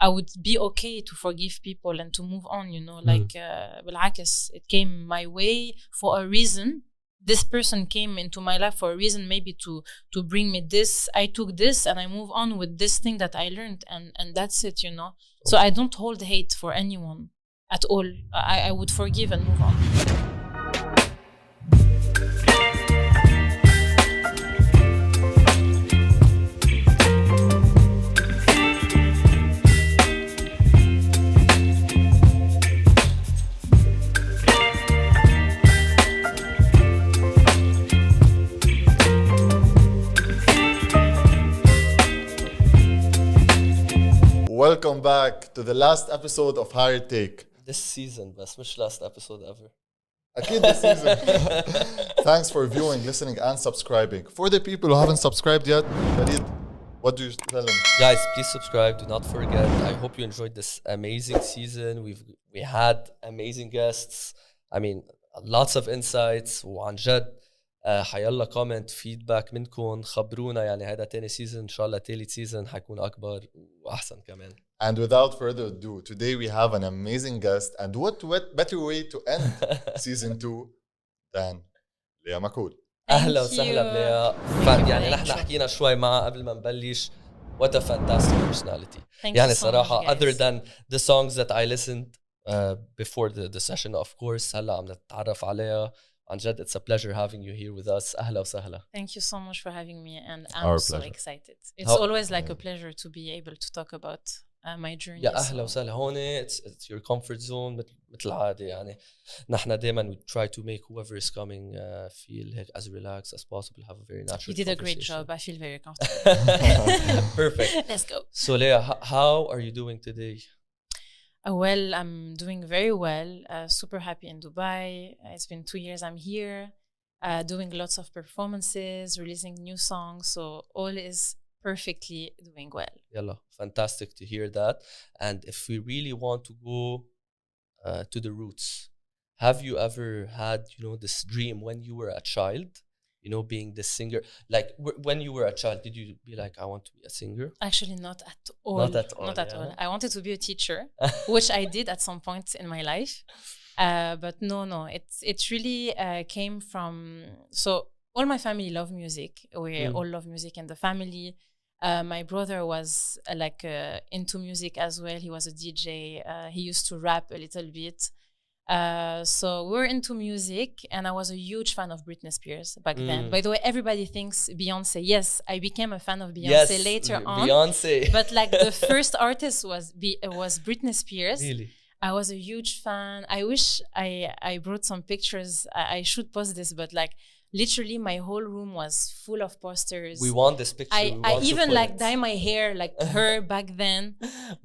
I would be okay to forgive people and to move on, you know, like بالعكس, it came my way for a reason. This person came into my life for a reason, maybe to bring me this. I took this and I move on with this thing that I learned, and that's it, you know. So I don't hold hate for anyone at all. I would forgive and move on. Welcome back to the last episode of Higher Take. This season, بس مش last episode ever. أكيد this season. Thanks for viewing, listening, and subscribing. For the people who haven't subscribed yet, Farid, what do you tell them? Guys, please subscribe. Do not forget. I hope you enjoyed this amazing season. We had amazing guests. I mean, lots of insights. وعن جد حيلا كومنت فيدباك منكم خبرونا يعني هذا تاني سيزن ان شاء الله تالت سيزن حيكون اكبر واحسن كمان. And without further ado, today we have an amazing guest, and what better way to end season 2 than Lea Makhoul. اهلا وسهلا بليا. يعني نحن حكينا شوي معها قبل ما نبلش. What a fantastic personality. يعني صراحة other than the songs that I listened before the session of course هلا عم نتعرف عليها. عن جد it's a pleasure having you here with us. أهلا وسهلا. Thank you so much for having me, and I'm so excited. It's always like a pleasure to be able to talk about my journey. يا أهلا وسهلا. هون it's your comfort zone مثل العادة يعني. نحن دايما we try to make whoever is coming feel as relaxed as possible, have a very natural You did a great job. I feel very comfortable. Perfect. Let's go. So Lea, how are you doing today? Well, I'm doing very well. Super happy in Dubai. It's been 2 years I'm here, doing lots of performances, releasing new songs. So all is perfectly doing well. Yalla, fantastic to hear that. And if we really want to go to the roots, have you ever had, you know, this dream when you were a child? You know, being the singer, like when you were a child, did you be like, I want to be a singer? Actually, not at all. Not at all. I wanted to be a teacher, which I did at some point in my life. But no, it really came from, so all my family love music. We all love music in the family. My brother was into music as well. He was a DJ. He used to rap a little bit. So we're into music, and I was a huge fan of Britney Spears back then. By the way, everybody thinks Beyonce. Yes, I became a fan of Beyonce later on. Beyonce. But like the first artist was Britney Spears. Really? I was a huge fan. I wish I brought some pictures. I should post this, but like literally my whole room was full of posters. We want this picture. I even like dye my hair like her back then.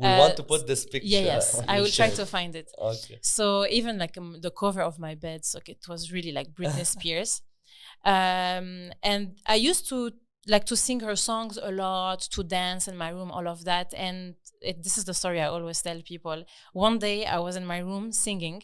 We want to put this picture. Yes, I will try to find it. Okay. So even like the cover of my bed, so it was really like Britney Spears. And I used to like to sing her songs a lot, to dance in my room, all of that. And this is the story I always tell people. One day I was in my room singing,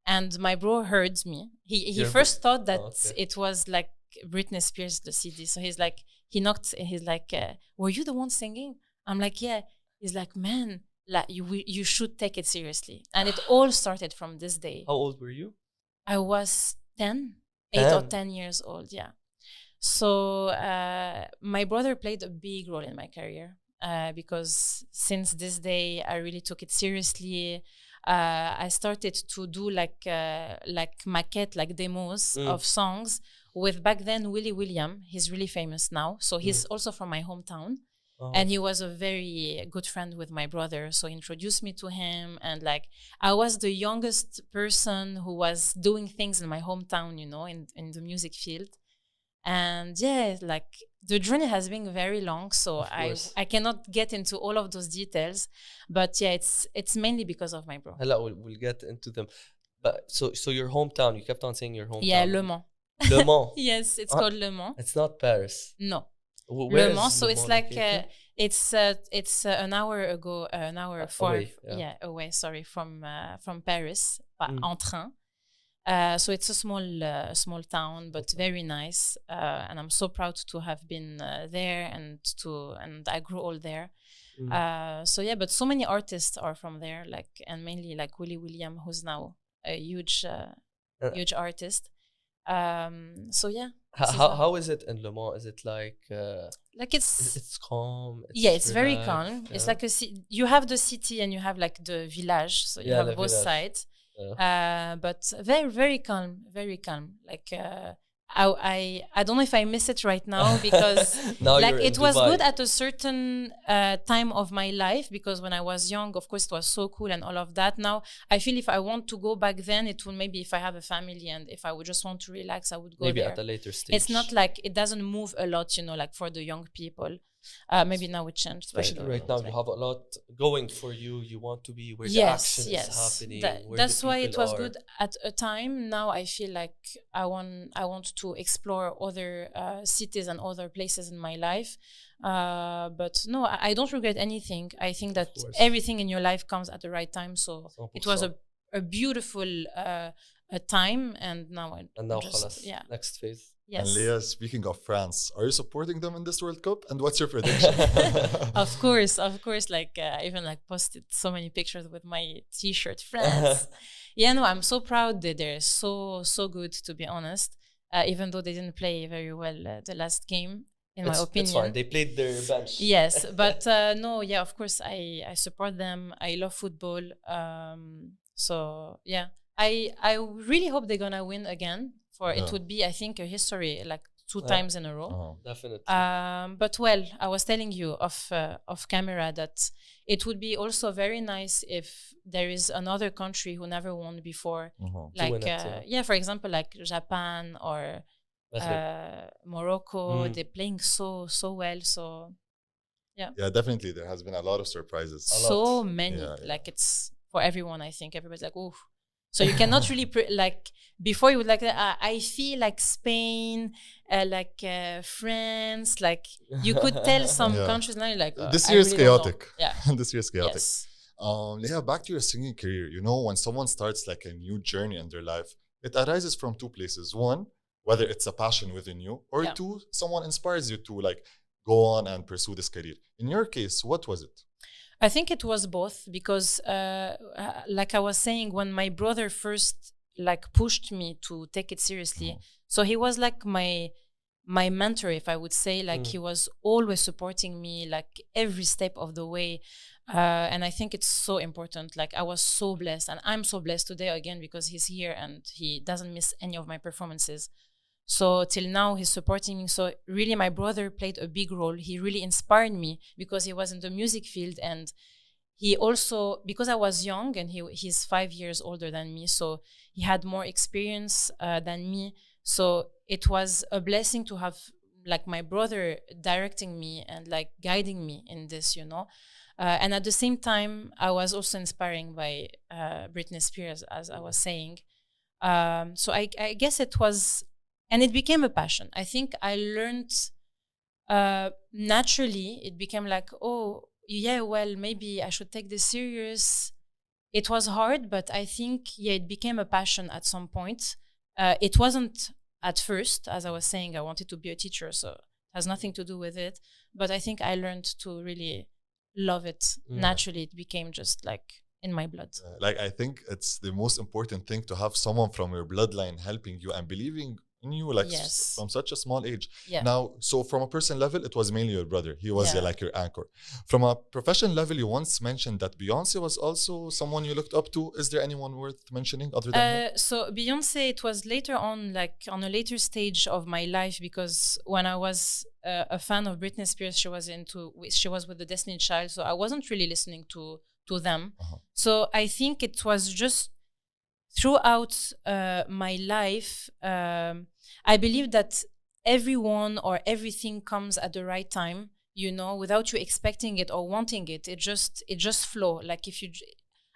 and my bro heard me. He first thought that it was like Britney Spears, the CD. So he knocked, he's like, were you the one singing? I'm like, yeah. He's like, man, like you should take it seriously. And it all started from this day. How old were you? I was 8 or 10 years old, yeah. So my brother played a big role in my career because since this day, I really took it seriously. I started to do like maquette, like demos of songs with back then Willie William. He's really famous now. So he's also from my hometown. And he was a very good friend with my brother. So he introduced me to him. And like, I was the youngest person who was doing things in my hometown, you know, in the music field. And yeah, like the journey has been very long, so I cannot get into all of those details, but yeah, it's mainly because of my bro. Hello, we'll get into them. But so your hometown, you kept on saying your hometown. Yeah, Le Mans. Le Mans. Yes, it's called Le Mans. It's not Paris. No. Where Le Mans. So it's like it's an hour away. Sorry, from Paris, en train. So it's a small town, but very nice, and I'm so proud to have been there, and I grew old there. So yeah, but so many artists are from there, like, and mainly like Willie William, who's now a huge artist. So yeah. How is it in Le Mans? Is it like it's calm? It's very calm. Yeah? It's like you have the city and you have like the village, so you have both sides. Yeah. But very, very calm, very calm. Like I don't know if I miss it right now because like it was good at a certain time of my life, because when I was young, of course, it was so cool and all of that. Now I feel if I want to go back then, it will maybe if I have a family and if I would just want to relax, I would go maybe there. At a later stage. It's not like it doesn't move a lot, you know, like for the young people. Maybe now it changed. Especially right now, you have a lot going for you. You want to be where the action is happening. That's why it was good at a time. Now I feel like I want to explore other cities and other places in my life. But no, I don't regret anything. I think that everything in your life comes at the right time. So it was a beautiful time, and now next phase. Yes. And Lea, speaking of France, are you supporting them in this World Cup? And what's your prediction? Of course. Like I even like posted so many pictures with my T-shirt, France. Yeah, no, I'm so proud that they're so good, to be honest. Even though they didn't play very well the last game, in my opinion. It's fine. They played their bench. Yes, but no, yeah, of course, I support them. I love football. So yeah, I really hope they're gonna win again. It would be, I think, a history, like 2 times in a row. Definitely. But well, I was telling you off camera that it would be also very nice if there is another country who never won before, like for example, like Japan or Morocco. They're playing so well. So yeah, definitely. There has been a lot of surprises. So many. Like it's for everyone. I think everybody's like, ooh. So you cannot really like before you would like I feel like Spain, like France, like you could tell some countries now. You're like this year is chaotic. Yeah, this year is chaotic. Yes. Lea, back to your singing career. You know, when someone starts like a new journey in their life, it arises from 2 places. One, whether it's a passion within you, or 2, someone inspires you to like go on and pursue this career. In your case, what was it? I think it was both, because like I was saying, when my brother first like pushed me to take it seriously, so he was like my mentor, if I would say. Like he was always supporting me like every step of the way, and I think it's so important. Like I was so blessed, and I'm so blessed today again because he's here and he doesn't miss any of my performances. So till now he's supporting me. So really my brother played a big role. He really inspired me because he was in the music field, and he also, because I was young and he's 5 years older than me, so he had more experience than me. So it was a blessing to have like my brother directing me and like guiding me in this, you know. And at the same time, I was also inspiring by Britney Spears, as I was saying. So I guess it was. And it became a passion. I think I learned naturally. It became like, oh, yeah, well, maybe I should take this serious. It was hard, but I think, it became a passion at some point. It wasn't at first, as I was saying, I wanted to be a teacher, so it has nothing to do with it. But I think I learned to really love it naturally. It became just like in my blood. Like, I think it's the most important thing to have someone from your bloodline helping you and believing in you, like from such a small age. Now, so from a personal level, it was mainly your brother. He was like your anchor. From a professional level, you once mentioned that Beyonce was also someone you looked up to. Is there anyone worth mentioning other than her? So Beyonce, it was later on, like on a later stage of my life, because when I was a fan of Britney Spears, she was with the Destiny's Child, so I wasn't really listening to them. So I think it was just throughout my life, I believe that everyone or everything comes at the right time, you know, without you expecting it or wanting it. It just flow. Like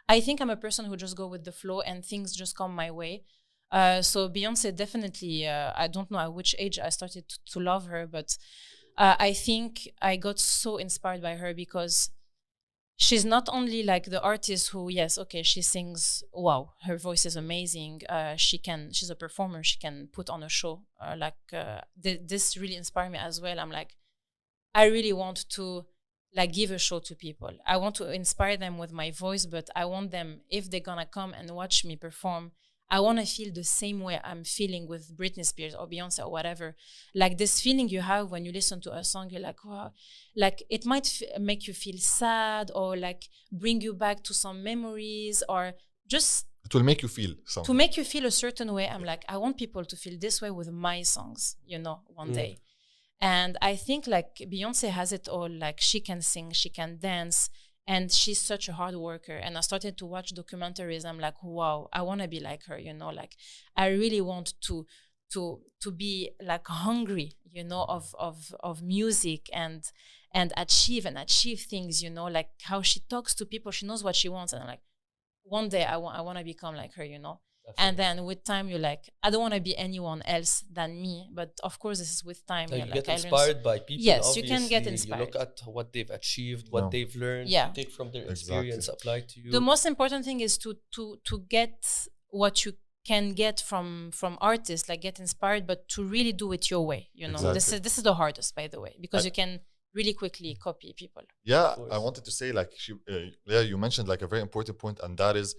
I think I'm a person who just go with the flow and things just come my way. So Beyonce, definitely, I don't know at which age I started to love her, but I think I got so inspired by her because she's not only like the artist who, she sings, wow, her voice is amazing. She's a performer, she can put on a show. This really inspired me as well. I'm like, I really want to like give a show to people. I want to inspire them with my voice, but I want them, if they're gonna come and watch me perform, I want to feel the same way I'm feeling with Britney Spears or Beyonce or whatever. Like this feeling you have when you listen to a song, you're like, wow. Like it might make you feel sad or like bring you back to some memories or just... It will make you feel something. To make you feel a certain way. I'm like, I want people to feel this way with my songs, you know, one day. And I think like Beyonce has it all. Like she can sing, she can dance, and she's such a hard worker. And I started to watch documentaries. I'm like, wow, I want to be like her, you know, like I really want to be like hungry, you know, of music and achieve things, you know, like how she talks to people. She knows what she wants. And I'm like, one day I want to become like her, you know. Definitely. And then with time, you're like, I don't want to be anyone else than me. But of course, this is with time. You get inspired by people. Yes, obviously. You can get inspired. You look at what they've achieved, what they've learned, you take from their experience, apply to you. The most important thing is to get what you can get from artists, like get inspired, but to really do it your way. You know, this is the hardest, by the way, because you can really quickly copy people. Yeah, I wanted to say, like, Lea, you mentioned like a very important point, and that is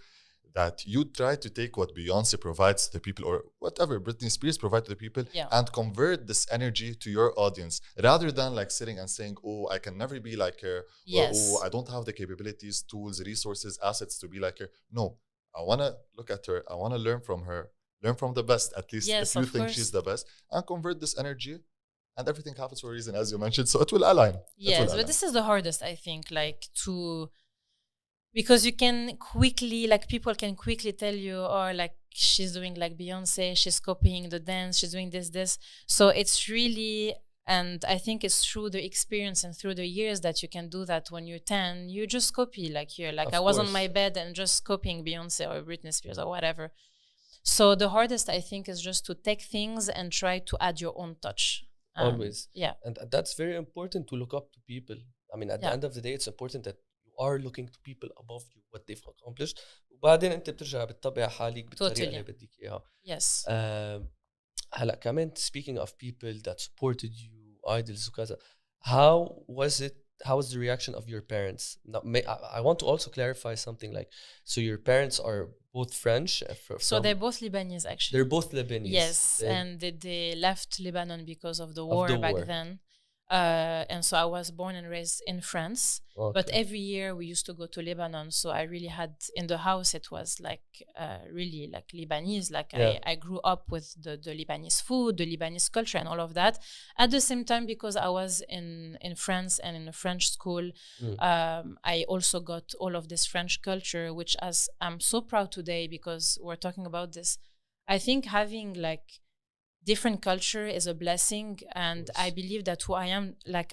that you try to take what Beyonce provides to the people, or whatever Britney Spears provides to the people, and convert this energy to your audience, rather than like sitting and saying, oh, I can never be like her, or oh, I don't have the capabilities, tools, resources, assets to be like her. No, I want to look at her, I want to learn from her, learn from the best, at least if you think she's the best, and convert this energy. And everything happens for a reason, as you mentioned, so it will align. Yes, but this is the hardest, I think, like because you can quickly, like people can quickly tell you, or like she's doing like Beyonce, she's copying the dance, she's doing this. So it's really, and I think it's through the experience and through the years that you can do that. When you're 10, you just copy, like here, like I was on my bed and just copying Beyonce or Britney Spears or whatever. So the hardest, I think, is just to take things and try to add your own touch. Always. Yeah. And that's very important, to look up to people. I mean, at the end of the day, it's important that you are looking to people above you, what they've accomplished. وبعدين انت بترجع بتطبع حالك بالطريقة اللي بدك اياها. Yes. هلا كمان, speaking of people that supported you, idols وكذا, how was the reaction of your parents? Now, I want to also clarify something, like, so your parents are both French? So they're both Lebanese, actually. They're both Lebanese. Yes, and they left Lebanon because of the war back then. And so I was born and raised in France. Okay. But every year we used to go to Lebanon. So I really had, in the house, it was like really like Lebanese. Like I grew up with the Lebanese food, the Lebanese culture and all of that. At the same time, because I was in France and in a French school, I also got all of this French culture, which I'm so proud today, because we're talking about this. I think having like different culture is a blessing, and I believe that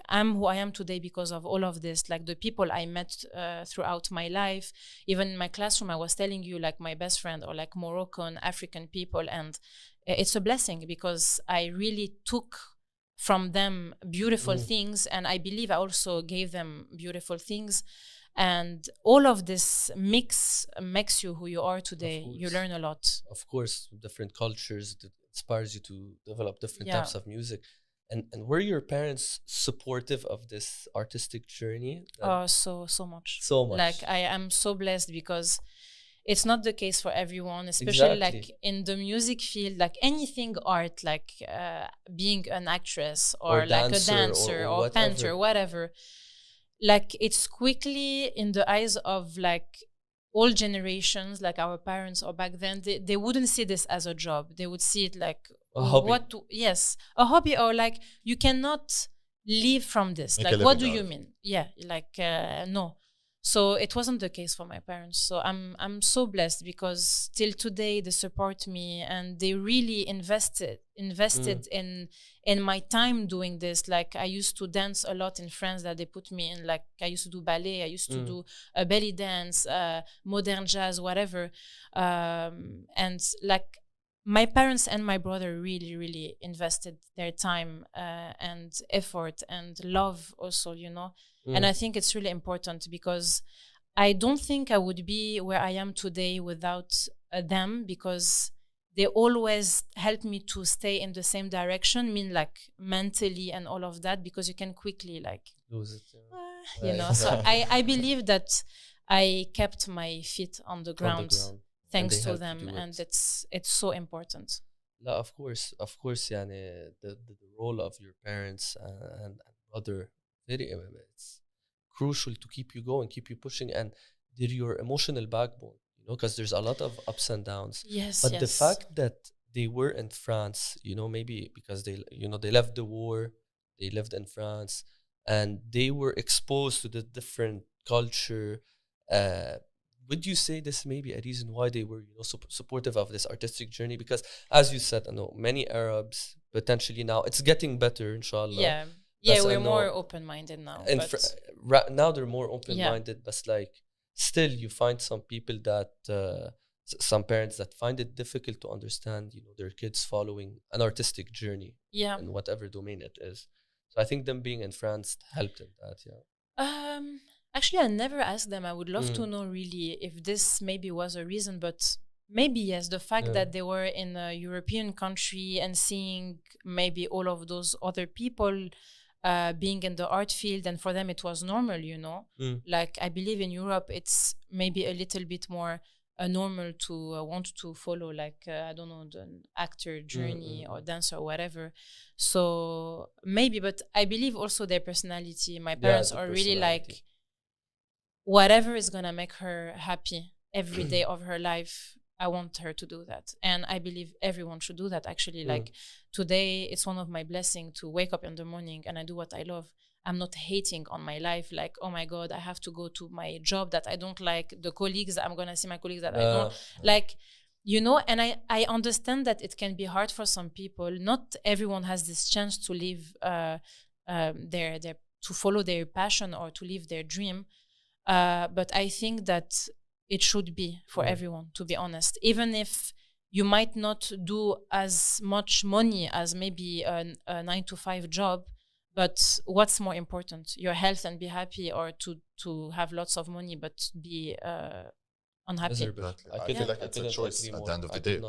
I'm who I am today because of all of this, like the people I met throughout my life. Even in my classroom, I was telling you, like my best friend, or like Moroccan, African people, and it's a blessing because I really took from them beautiful things, and I believe I also gave them beautiful things. And all of this makes you who you are today. You learn a lot. Of course, different cultures that inspires you to develop different types of music. And were your parents supportive of this artistic journey? So much. So much. Like I am so blessed, because it's not the case for everyone, especially like in the music field, like anything art, like being an actress or like a dancer or painter, whatever. Like it's quickly in the eyes of like all generations, like our parents or back then, they wouldn't see this as a job. They would see it like a hobby. A hobby, or like you cannot live from this. Like what do you mean? Yeah, like no. So it wasn't the case for my parents. So I'm so blessed, because till today they support me, and they really invested in my time doing this. Like I used to dance a lot in France that they put me in. Like I used to do ballet, I used to do a belly dance, modern jazz, whatever. And like my parents and my brother really, really invested their time and effort and love also, you know. And I think it's really important, because I don't think I would be where I am today without them, because they always help me to stay in the same direction, like mentally and all of that, because you can quickly like lose it. You know. So I believe that I kept my feet on the ground, thanks to them, and it's so important. No, of course, يعني the role of your parents and brother, it's crucial to keep you going, keep you pushing, and they're your emotional backbone, you know, because there's a lot of ups and downs. Yes, but the fact that they were in France, you know, maybe because they left the war, they lived in France, and they were exposed to the different culture. Would you say this may be a reason why they were, you know, supportive of this artistic journey? Because as you said, I know many Arabs potentially now, it's getting better, inshallah. Yeah, we're more open-minded now. And now they're more open-minded, but like still you find some people that, some parents that find it difficult to understand, you know, their kids following an artistic journey in whatever domain it is. So I think them being in France helped in that, Actually, I never asked them. I would love to know really if this maybe was a reason, but maybe yes. The fact that they were in a European country and seeing maybe all of those other people being in the art field, and for them it was normal, you know. Like I believe in Europe it's maybe a little bit more normal to want to follow like I don't know, the actor journey or dancer or whatever. So maybe, but I believe also their personality. My parents are really like, whatever is gonna make her happy every day of her life, I want her to do that. And I believe everyone should do that, actually. Like today, it's one of my blessings to wake up in the morning and I do what I love. I'm not hating on my life, like, oh my God, I have to go to my job that I don't like, the colleagues, I'm gonna see my colleagues that I don't like, you know. And I understand that it can be hard for some people. Not everyone has this chance to live to follow their passion or to live their dream. But I think that it should be for everyone, to be honest. Even if you might not do as much money as maybe a 9-to-5 job, but what's more important, your health and be happy, or to have lots of money but be unhappy? Exactly. I feel like it's a choice at the end of the day.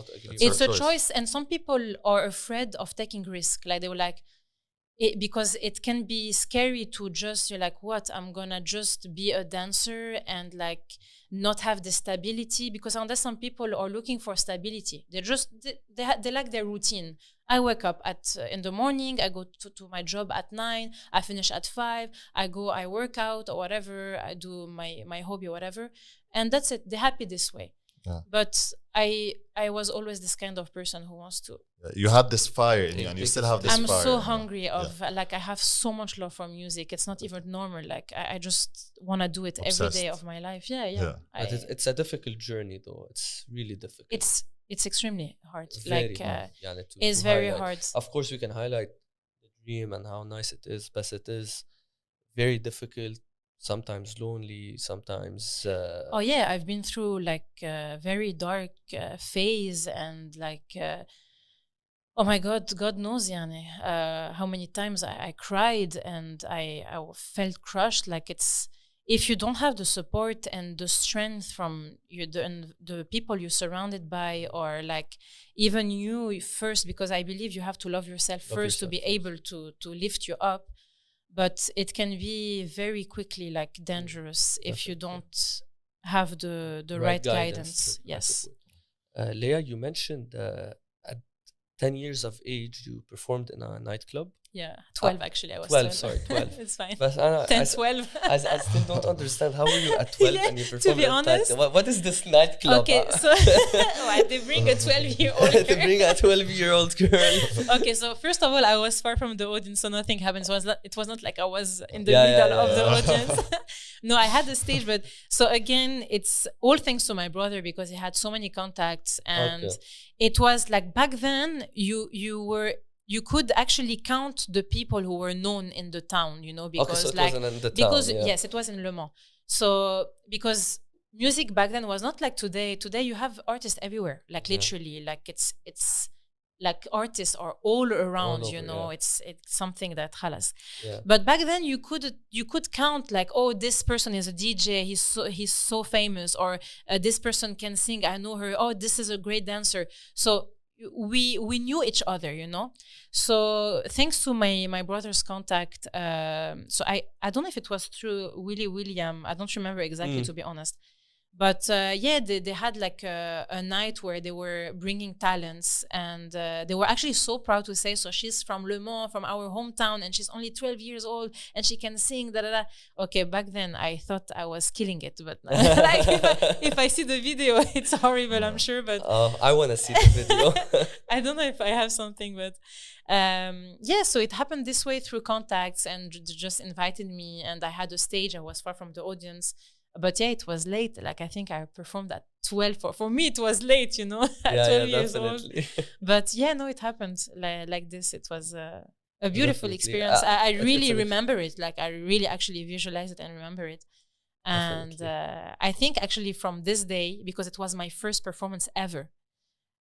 It's a choice, and some people are afraid of taking risk. Like they were like, because it can be scary to just, you're like, what, I'm gonna just be a dancer and like not have the stability, because I understand some people are looking for stability. They like their routine. I wake up in the morning, I go to my job at 9, I finish at 5, I work out or whatever, I do my hobby or whatever, and that's it. They're happy this way. Yeah. But I was always this kind of person who wants to. You had this fire in you, and you still have this fire. I'm so hungry like, I have so much love for music. It's not even normal. Like I just want to do it every day of my life. Yeah. But it's a difficult journey, though. It's really difficult. It's extremely hard. Very hard. It's very hard. Of course, we can highlight the dream and how nice it is, but it is very difficult. Sometimes lonely, sometimes I've been through like a very dark phase, and like oh my God knows how many times I cried and I felt crushed. Like it's, if you don't have the support and the strength from the people you're surrounded by, or like even you first, because I believe you have to love yourself first to be able to lift you up. But it can be very quickly like dangerous if you don't have the right guidance. Yes. Lea, you mentioned at 10 years of age you performed in a nightclub. Yeah, 12 actually. I was 12. Sorry, 12. It's fine. But 10, 12. I still don't understand, how were you at 12 and you performed? To be honest, what is this nightclub? Okay, so they bring a 12-year-old girl. They bring a 12-year-old girl. Okay, so first of all, I was far from the audience, so nothing happened. It was not like I was in the middle of the audience. No, I had the stage, but so again, it's all thanks to my brother, because he had so many contacts, and it was like back then you could actually count the people who were known in the town, you know, because so it wasn't in the town, yes, it was in Le Mans. So because music back then was not like today. Today you have artists everywhere, like literally, like it's like artists are all around, you know. It's something that khalas. But back then you could count like, oh, this person is a DJ, he's so famous, or this person can sing, I know her, oh, this is a great dancer. So we knew each other, you know. So thanks to my brother's contact, so I don't know if it was through William. I don't remember exactly, to be honest. But they had like a night where they were bringing talents, and they were actually so proud to say, so she's from Le Mans, from our hometown, and she's only 12 years old, and she can sing, da da da. Okay, back then I thought I was killing it, but like if I see the video, it's horrible, I'm sure. But I want to see the video. I don't know if I have something, but so it happened this way through contacts, and just invited me, and I had a stage. I was far from the audience. But yeah, it was late. Like I think I performed at 12. For me, it was late, you know, at 12 years definitely. old. But yeah, no, it happened like this. It was a beautiful experience. I really remember it. Like I really actually visualize it and remember it. And I think actually from this day, because it was my first performance ever,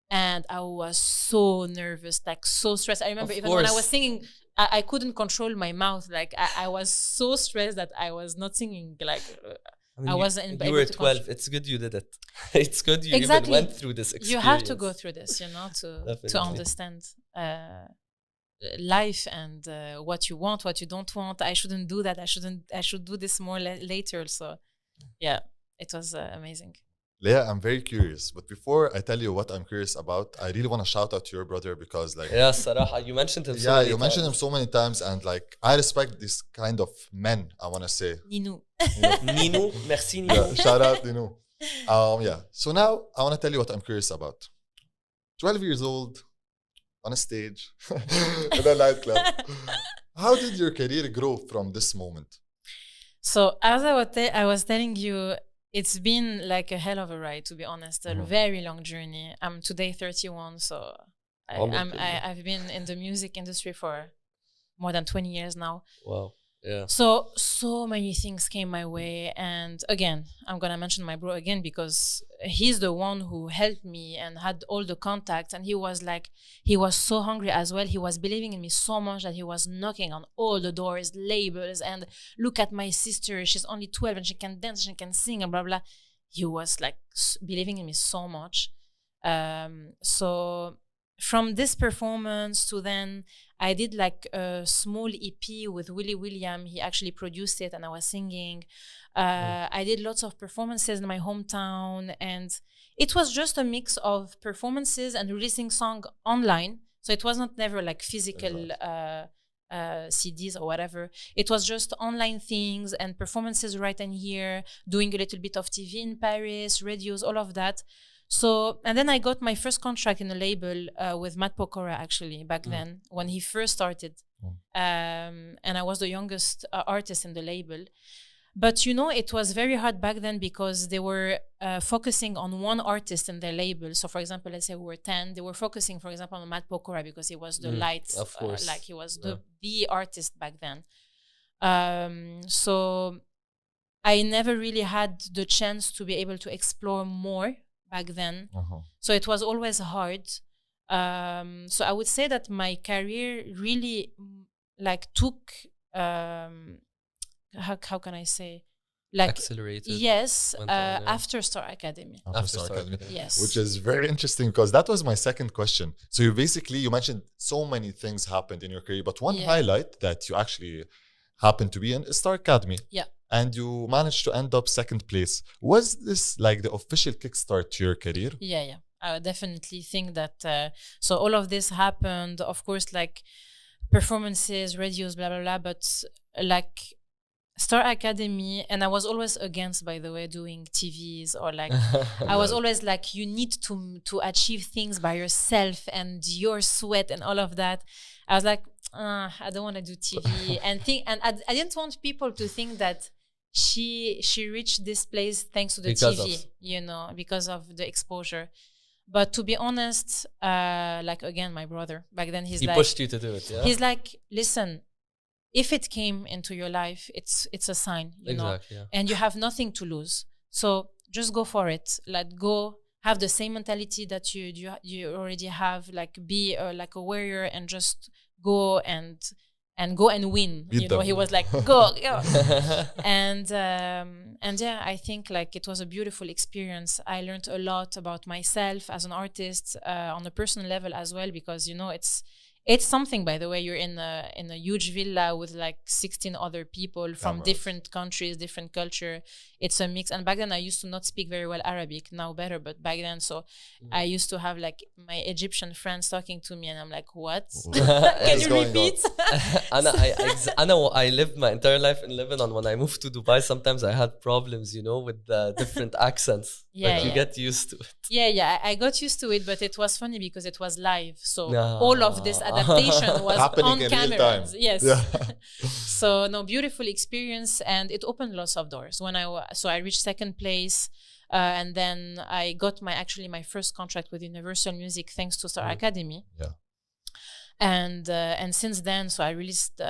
and I was so nervous, like so stressed. I remember even when I was singing, I couldn't control my mouth. Like I was so stressed that I was not singing. Like I wasn't. You were 12. It's good you did it. It's good you even went through this experience. You have to go through this, you know, to understand life and what you want, what you don't want. I shouldn't do that. I should do this more later. So yeah, it was amazing. Lea, I'm very curious, but before I tell you what I'm curious about, I really want to shout out to your brother, because like you mentioned him so many times. mentioned him so many times, and like I respect this kind of men, I want to say. Nino. Nino, merci Nino. Yeah, shout out Nino. So now I want to tell you what I'm curious about. 12 years old, on a stage, in a nightclub. How did your career grow from this moment? So as I was telling you, it's been like a hell of a ride, to be honest. A very long journey. I'm today 31, so I've been in the music industry for more than 20 years now. Wow. Yeah. So many things came my way, and again, I'm gonna mention my bro again, because he's the one who helped me and had all the contacts, and he was so hungry as well. He was believing in me so much that he was knocking on all the doors, labels, and look at my sister, she's only 12 and she can dance, she can sing, and blah blah. He was like believing in me so much. So from this performance to then, I did like a small EP with William. He actually produced it, and I was singing. I did lots of performances in my hometown, and it was just a mix of performances and releasing song online. So it was not never like physical CDs or whatever. It was just online things and performances right in here, doing a little bit of TV in Paris, radios, all of that. So, and then I got my first contract in a label with Matt Pokora, actually, back then, when he first started. And I was the youngest artist in the label. But, you know, it was very hard back then because they were focusing on one artist in their label. So, for example, let's say we were 10. They were focusing, for example, on Matt Pokora because he was the light, of course. like he was the artist back then. So I never really had the chance to be able to explore more back then. So it was always hard. So I would say that my career really like took how can I say, like accelerated. Yes, after Star Academy. After Star Academy. Yes. Which is very interesting because that was my second question. So you mentioned so many things happened in your career, but one highlight that you actually happened to be in is Star Academy. Yeah. And you managed to end up second place. Was this like the official kickstart to your career? Yeah. I definitely think that. So all of this happened, of course, like performances, radios, blah, blah, blah. But like Star Academy, and I was always against, by the way, doing TVs or like, I was always like, you need to achieve things by yourself and your sweat and all of that. I was like, I don't want to do TV and I didn't want people to think that she reached this place thanks to the TV, you know, because of the exposure. But to be honest, like again, my brother back then, he pushed you to do it. Yeah? He's like, listen, if it came into your life, it's a sign, you know, and you have nothing to lose. So just go for it. Like go, have the same mentality that you already have. Like be like a warrior and just go and and go and win. Beat them. He was like, go. And yeah, I think like it was a beautiful experience. I learned a lot about myself as an artist on a personal level as well, because it's something, by the way. You're in a huge villa with like 16 other people from different countries, different culture. It's a mix. And back then I used to not speak very well Arabic, now better, but back then, so I used to have like my Egyptian friends talking to me and I'm like, what? Can you repeat? I lived my entire life in Lebanon. When I moved to Dubai, sometimes I had problems, with the different accents. But you get used to it. Yeah, I got used to it, but it was funny because it was live. So all of this adaptation was happening on cameras. Yes. Yeah. So beautiful experience, and it opened lots of doors. So I reached second place, and then I got my first contract with Universal Music thanks to Star Academy. Yeah. And since then, so I released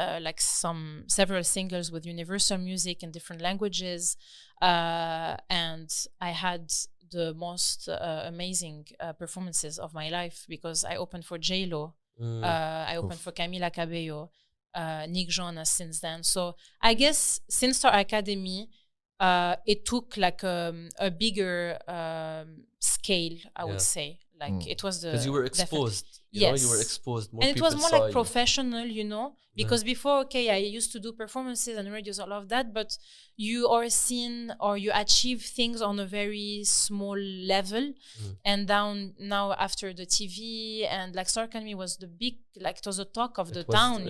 several singles with Universal Music in different languages, and I had the most amazing performances of my life, because I opened for J-Lo, I opened for Camila Cabello, Nick Jonas since then. So I guess since Star Academy, it took like a bigger scale, I would say. Like it was because you were exposed. You were exposed. More and it was more like professional, because before, I used to do performances and radios, all of that, but you are seen or you achieve things on a very small level. And now after the TV and like Star Academy was the big, like it was the talk of the town,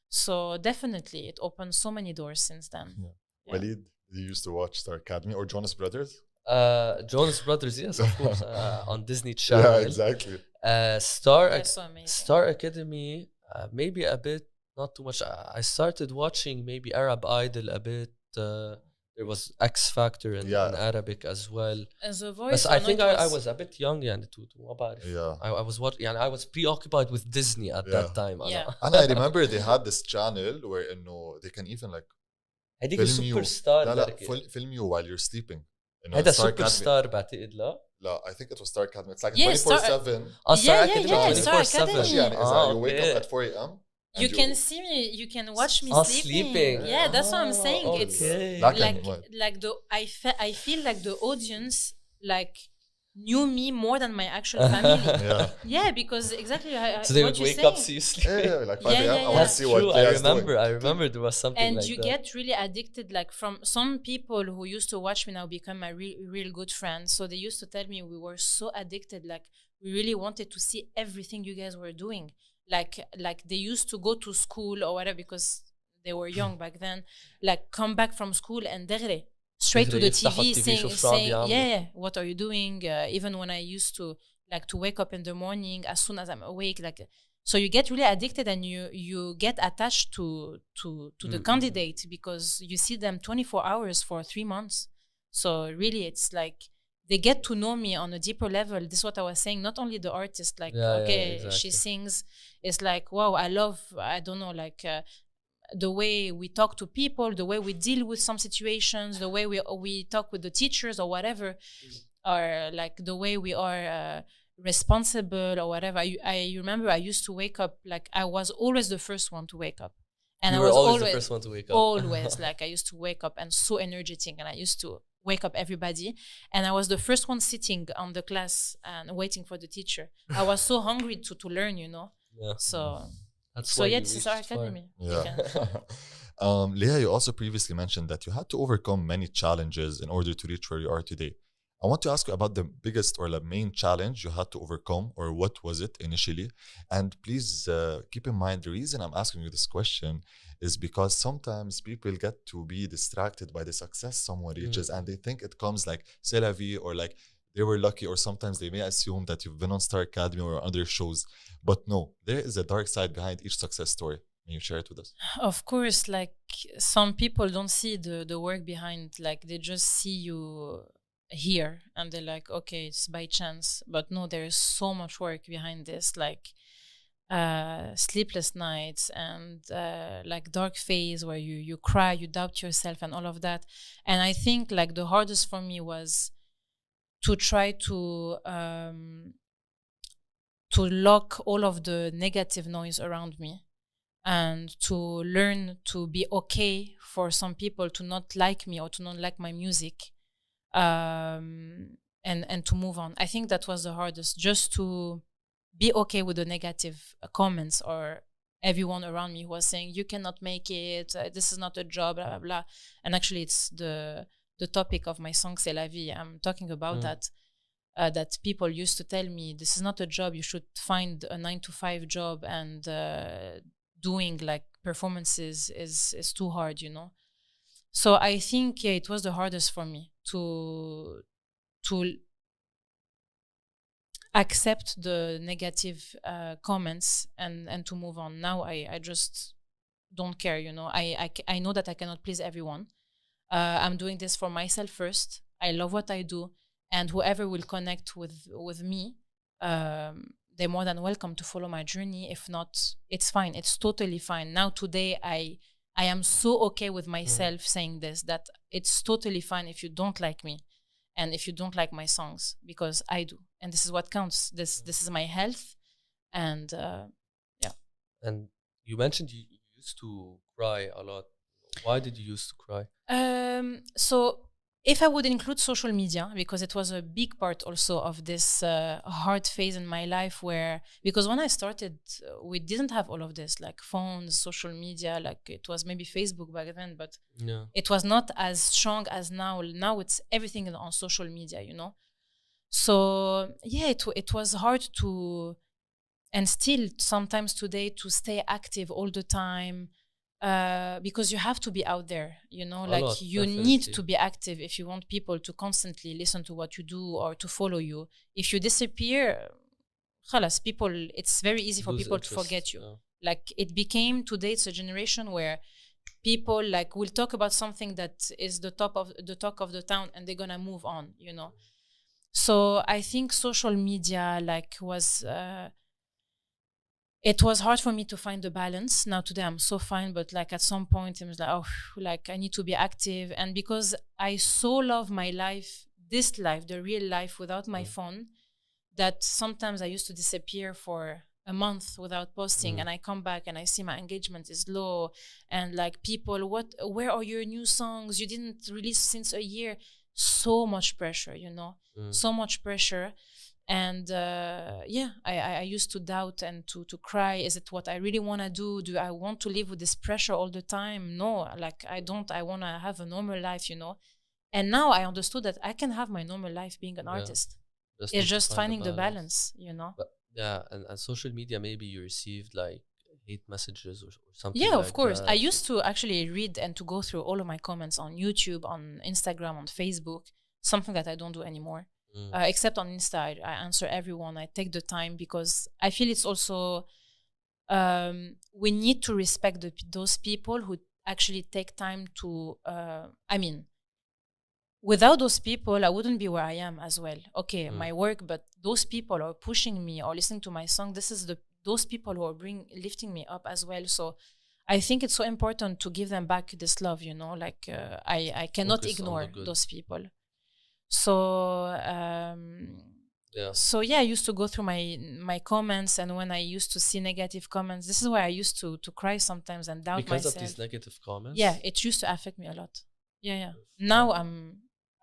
so definitely it opened so many doors since then. Walid, you used to watch Star Academy or Jonas Brothers? Jonas Brothers, yes, of course, on Disney Channel. Yeah, exactly. Star Academy, maybe a bit, not too much. I started watching maybe Arab Idol a bit. There was X Factor in Arabic as well. As a voice, but I think I was a bit young, I was preoccupied with Disney at that time. And I remember they had this channel where they can even like film you. Film you while you're sleeping. هذا سوبر ستار بعتقد لا I think it was Star Academy. It's like 24/7. Star Academy 24/7. يعني إذا you wake up at 4 a.m. You can see me, you can watch me sleeping. Yeah, that's what I'm saying. It's I feel like the audience like knew me more than my actual family. Yeah, because exactly so they would wake up, see you sleeping. Like 5 a.m. I want to see what I remember there was something and like you get really addicted. Like from some people who used to watch me now become my real good friends. So they used to tell me we were so addicted, like we really wanted to see everything you guys were doing. Like they used to go to school or whatever, because they were young back then, like come back from school and degre straight to the TV saying what are you doing? Even when I used to like to wake up in the morning, as soon as I'm awake, like, so you get really addicted and you get attached to the candidate, because you see them 24 hours for 3 months. So really it's like they get to know me on a deeper level. This is what I was saying, not only the artist, like exactly. She sings, it's like, wow, I love, I don't know, like the way we talk to people, the way we deal with some situations, the way we talk with the teachers or whatever, or like the way we are responsible or whatever. I remember I used to wake up, like I was always the first one to wake up. And you I was always the first one to wake up. Always, like I used to wake up and so energetic, and I used to wake up everybody, and I was the first one sitting on the class and waiting for the teacher. I was so hungry to learn, So yeah, this is our academy. Lea, you also previously mentioned that you had to overcome many challenges in order to reach where you are today. I want to ask you about the biggest or the main challenge you had to overcome, or what was it initially? And please keep in mind, the reason I'm asking you this question is because sometimes people get to be distracted by the success someone reaches, and they think it comes like c'est la vie, or like they were lucky, or sometimes they may assume that you've been on Star Academy or other shows. But no, there is a dark side behind each success story. Can you share it with us? Of course, like some people don't see the work behind, like they just see you here and they're like, okay, it's by chance. But no, there is so much work behind this, like sleepless nights and like dark phase where you cry, you doubt yourself and all of that. And I think like the hardest for me was to try to lock all of the negative noise around me, and to learn to be okay for some people to not like me or to not like my music, and to move on. I think that was the hardest, just to be okay with the negative comments or everyone around me who was saying, you cannot make it, this is not a job, blah, blah, blah. And actually it's the topic of my song, C'est la vie. I'm talking about that people used to tell me, this is not a job, you should find a 9-to-5 job, and doing like performances is too hard, you know. So I think it was the hardest for me to accept the negative comments and to move on. Now I just don't care, you know. I know that I cannot please everyone. I'm doing this for myself first. I love what I do, and whoever will connect with me, they're more than welcome to follow my journey. If not, it's fine. It's totally fine. Now today I am so okay with myself saying this, that it's totally fine if you don't like me and if you don't like my songs, because I do, and this is what counts. This is my health, and yeah. And you mentioned you used to cry a lot. Why did you used to cry? So if I would include social media, because it was a big part also of this hard phase in my life, where, because when I started, we didn't have all of this, like phones, social media, like it was maybe Facebook back then, but it was not as strong as now. Now it's everything on social media, you know. So yeah, it was hard to, and still sometimes today, to stay active all the time. Because you have to be out there, you know, you need to be active if you want people to constantly listen to what you do or to follow you. If you disappear, khalas, people, it's very easy for people to forget you. Like it became, today it's a generation where people like will talk about something that is the talk of the town, and they're gonna move on, you know. So I think social media was it was hard for me to find the balance. Now today I'm so fine, but like at some point it was like, oh, like I need to be active. And because I so love my life, this life, the real life without my phone, that sometimes I used to disappear for a month without posting, and I come back and I see my engagement is low, and like people, where are your new songs? You didn't release since a year. So much pressure, you know, so much pressure. And I used to doubt and to cry. Is it what I really want to do? Do I want to live with this pressure all the time? No, like I don't. I want to have a normal life, you know. And now I understood that I can have my normal life being an artist. It's just finding the balance, you know. But, and social media, maybe you received like hate messages or something. Yeah, like of course. that. I used to actually read and to go through all of my comments on YouTube, on Instagram, on Facebook. Something that I don't do anymore. Except on Insta, I answer everyone. I take the time, because I feel it's also we need to respect those people who actually take time to. Without those people, I wouldn't be where I am as well. Okay, my work, but those people are pushing me or listening to my song. This is those people who are lifting me up as well. So I think it's so important to give them back this love. You know, like I cannot ignore those people. So I used to go through my comments, and when I used to see negative comments, this is where I used to cry sometimes and doubt myself. Because of these negative comments? Yeah, it used to affect me a lot. Yeah. Now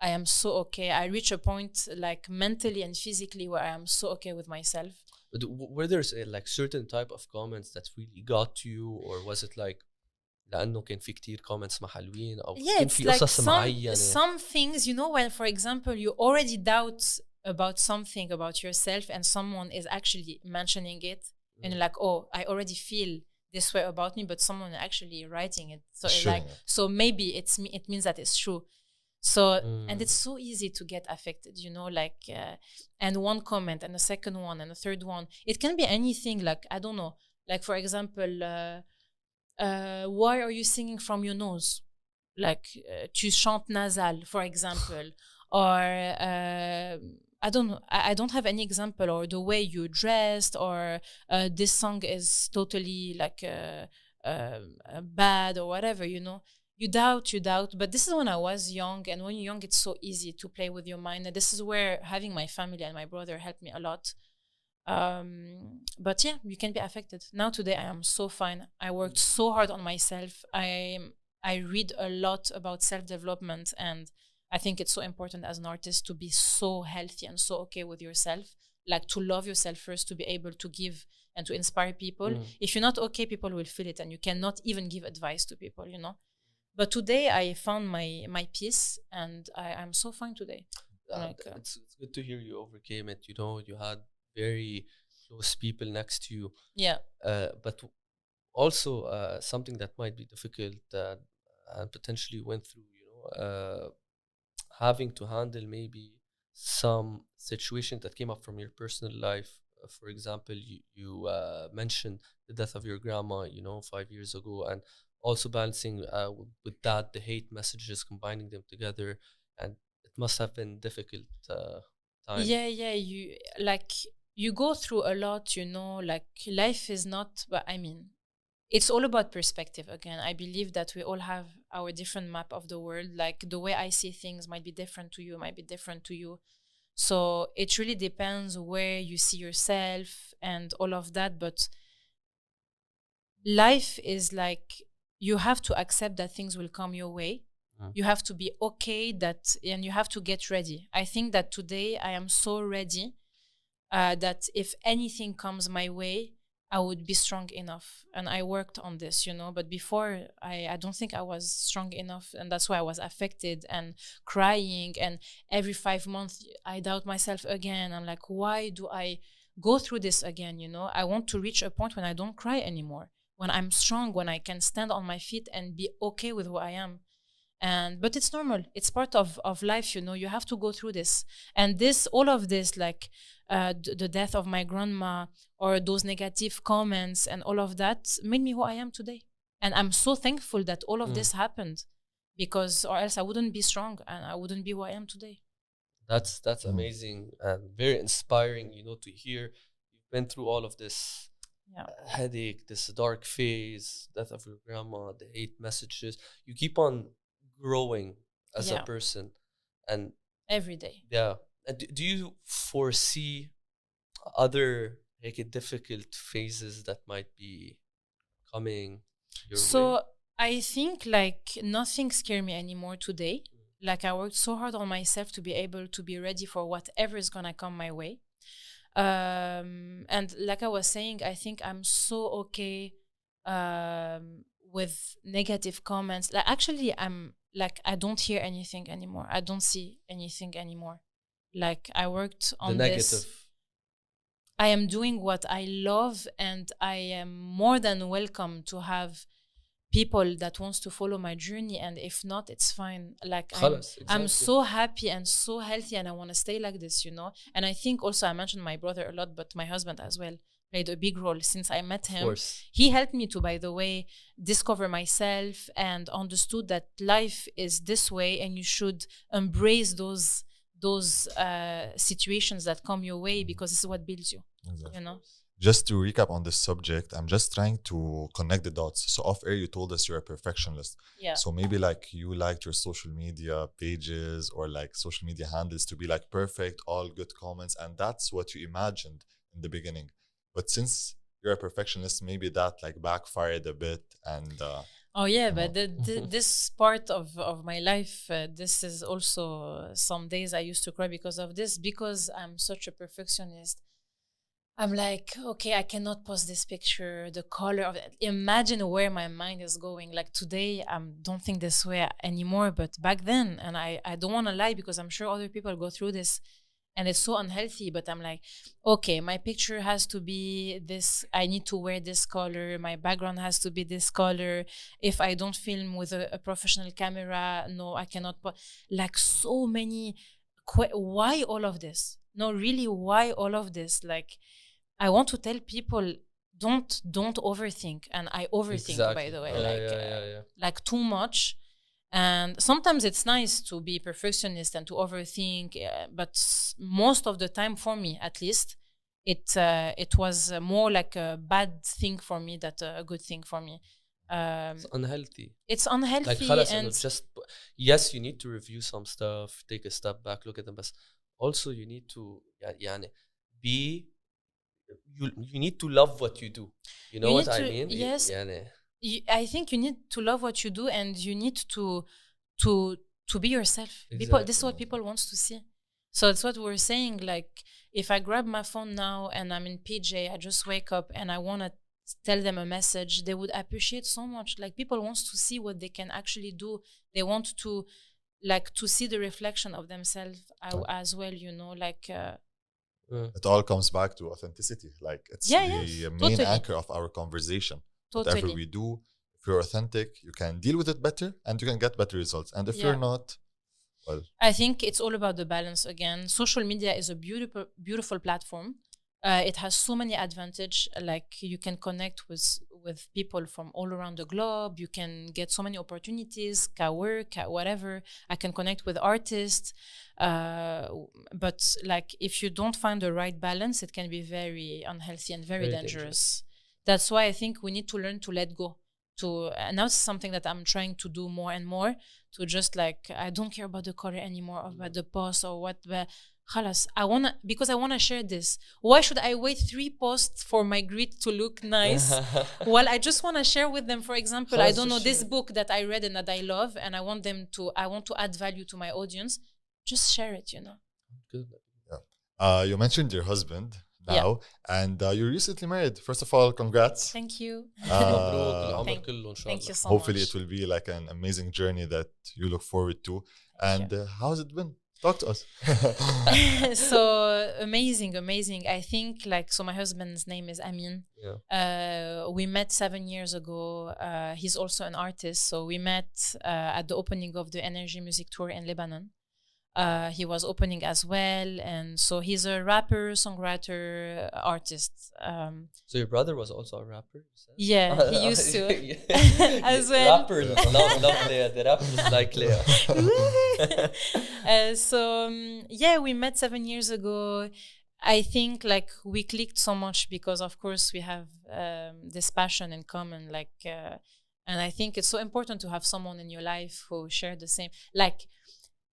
I am so okay. I reach a point like mentally and physically where I am so okay with myself. But were there like certain type of comments that really got to you, or was it like لأنه كان في كتير comments ما حلوين أو كان في قصص معينة. Some things, you know, when for example you already doubt about something about yourself and someone is actually mentioning it and you're like, oh, I already feel this way about me, but someone actually writing it, so so maybe it means that it's true. So and it's so easy to get affected, you know, like and one comment and a second one and a third one. It can be anything, like I don't know, like for example why are you singing from your nose? Like tu chantes nasal, for example. Or I don't know, I don't have any example. Or the way you dressed, or this song is totally like bad or whatever, you know. You doubt. But this is when I was young, and when you're young, it's so easy to play with your mind. And this is where having my family and my brother helped me a lot. But yeah, you can be affected. Now today I am so fine. I worked so hard on myself. I read a lot about self-development, and I think it's so important as an artist to be so healthy and so okay with yourself, like to love yourself first, to be able to give and to inspire people. If you're not okay, people will feel it, and you cannot even give advice to people, you know. But today I found my peace, and I'm so fine today. It's good to hear you overcame it. You know, you had very close people next to you. Yeah. But also something that might be difficult and potentially went through, you know, having to handle maybe some situation that came up from your personal life. For example, you mentioned the death of your grandma, you know, 5 years ago, and also balancing with that the hate messages, combining them together, and it must have been difficult time. Yeah, you go through a lot, you know, like life is not, but I mean, it's all about perspective again. I believe that we all have our different map of the world. Like the way I see things might be different to you, might be different to you. So it really depends where you see yourself and all of that. But life is like, you have to accept that things will come your way. You have to be okay and you have to get ready. I think that today I am so ready that if anything comes my way, I would be strong enough. And I worked on this, you know, but before I don't think I was strong enough, and that's why I was affected and crying, and every 5 months I doubt myself again. I'm like, why do I go through this again, you know? I want to reach a point when I don't cry anymore, when I'm strong, when I can stand on my feet and be okay with who I am. But it's normal, it's part of life, you know. You have to go through this, and all of this, like the death of my grandma or those negative comments and all of that made me who I am today. And I'm so thankful that all of this happened, because or else I wouldn't be strong and I wouldn't be who I am today. That's amazing and very inspiring, you know, to hear you've been through all of this. Headache, this dark phase, death of your grandma, the hate messages. You keep on growing as a person, and every day. And do you foresee other difficult phases that might be coming your way? I think like nothing scares me anymore today. Like I worked so hard on myself to be able to be ready for whatever is gonna come my way. And like I was saying, I think I'm so okay with negative comments. Like actually I'm like, I don't hear anything anymore. I don't see anything anymore. Like I worked on this. I am doing what I love, and I am more than welcome to have people that wants to follow my journey, and if not, it's fine. Like I'm so happy and so healthy, and I want to stay like this, you know. And I think also I mentioned my brother a lot, but my husband as well played a big role since I met him. He helped me to, by the way, discover myself and understood that life is this way, and you should embrace those situations that come your way, because this is what builds you. You know. Just to recap on this subject, I'm just trying to connect the dots. So off air, you told us you're a perfectionist. Yeah. So maybe like you liked your social media pages or like social media handles to be like perfect, all good comments, and that's what you imagined in the beginning. But since you're a perfectionist, maybe that like backfired a bit, and but this part of my life, this is also some days I used to cry because of this, because I'm such a perfectionist. I'm like, okay, I cannot post this picture, the color of it. Imagine where my mind is going. Like today, I don't think this way anymore, but back then, and I don't want to lie, because I'm sure other people go through this, and it's so unhealthy. But I'm like, okay, my picture has to be this. I need to wear this color. My background has to be this color. If I don't film with a professional camera, no, I cannot. Like so many. Why all of this? No, really, why all of this? Like, I want to tell people, don't overthink. And I overthink, by the way, like too much. And sometimes it's nice to be perfectionist and to overthink, but most of the time, for me at least, it was more like a bad thing for me than a good thing for me. It's unhealthy. It's unhealthy. Like, and just, yes, you need to review some stuff, take a step back, look at them, but also you need to be you need to love what you do. You know what I mean? Yes. يعني. I think you need to love what you do, and you need to be yourself. Exactly. People, this is what people want to see. So it's what we're saying. Like, if I grab my phone now and I'm in PJ, I just wake up and I want to tell them a message, they would appreciate so much. Like, people want to see what they can actually do. They want to see the reflection of themselves as well, you know, like it all comes back to authenticity. Like, it's the main anchor of our conversation. Totally. Whatever we do, if you're authentic, you can deal with it better and you can get better results. And if you're not, well, I think it's all about the balance again. Social media is a beautiful platform. It has so many advantages. Like, you can connect with people from all around the globe. You can get so many opportunities, work, whatever. I can connect with artists. But like, if you don't find the right balance, it can be very unhealthy and very dangerous. That's why I think we need to learn to let go. And that's something that I'm trying to do more and more. To just like, I don't care about the color anymore, or about the post or what. But خلاص, because I wanna share this. Why should I wait 3 posts for my grid to look nice? Well, I just wanna share with them. For example, I don't know, this book that I read and that I love, and I want to add value to my audience. Just share it, you know. Good. Yeah. You mentioned your husband now, and you recently married. First of all, congrats. Thank you. Thank you so Hopefully much. it will be like an amazing journey that you look forward to. And how has it been? Talk to us. So amazing. I think so my husband's name is Amin. We met 7 years ago. He's also an artist. So we met at the opening of the Energy Music Tour in Lebanon. He was opening as well, and so he's a rapper, songwriter, artist. So your brother was also a rapper? Yeah, he used to as well. Rappers love Lea. The rappers like Lea. We met 7 years ago. I think like we clicked so much because, of course, we have this passion in common. And I think it's so important to have someone in your life who share the same.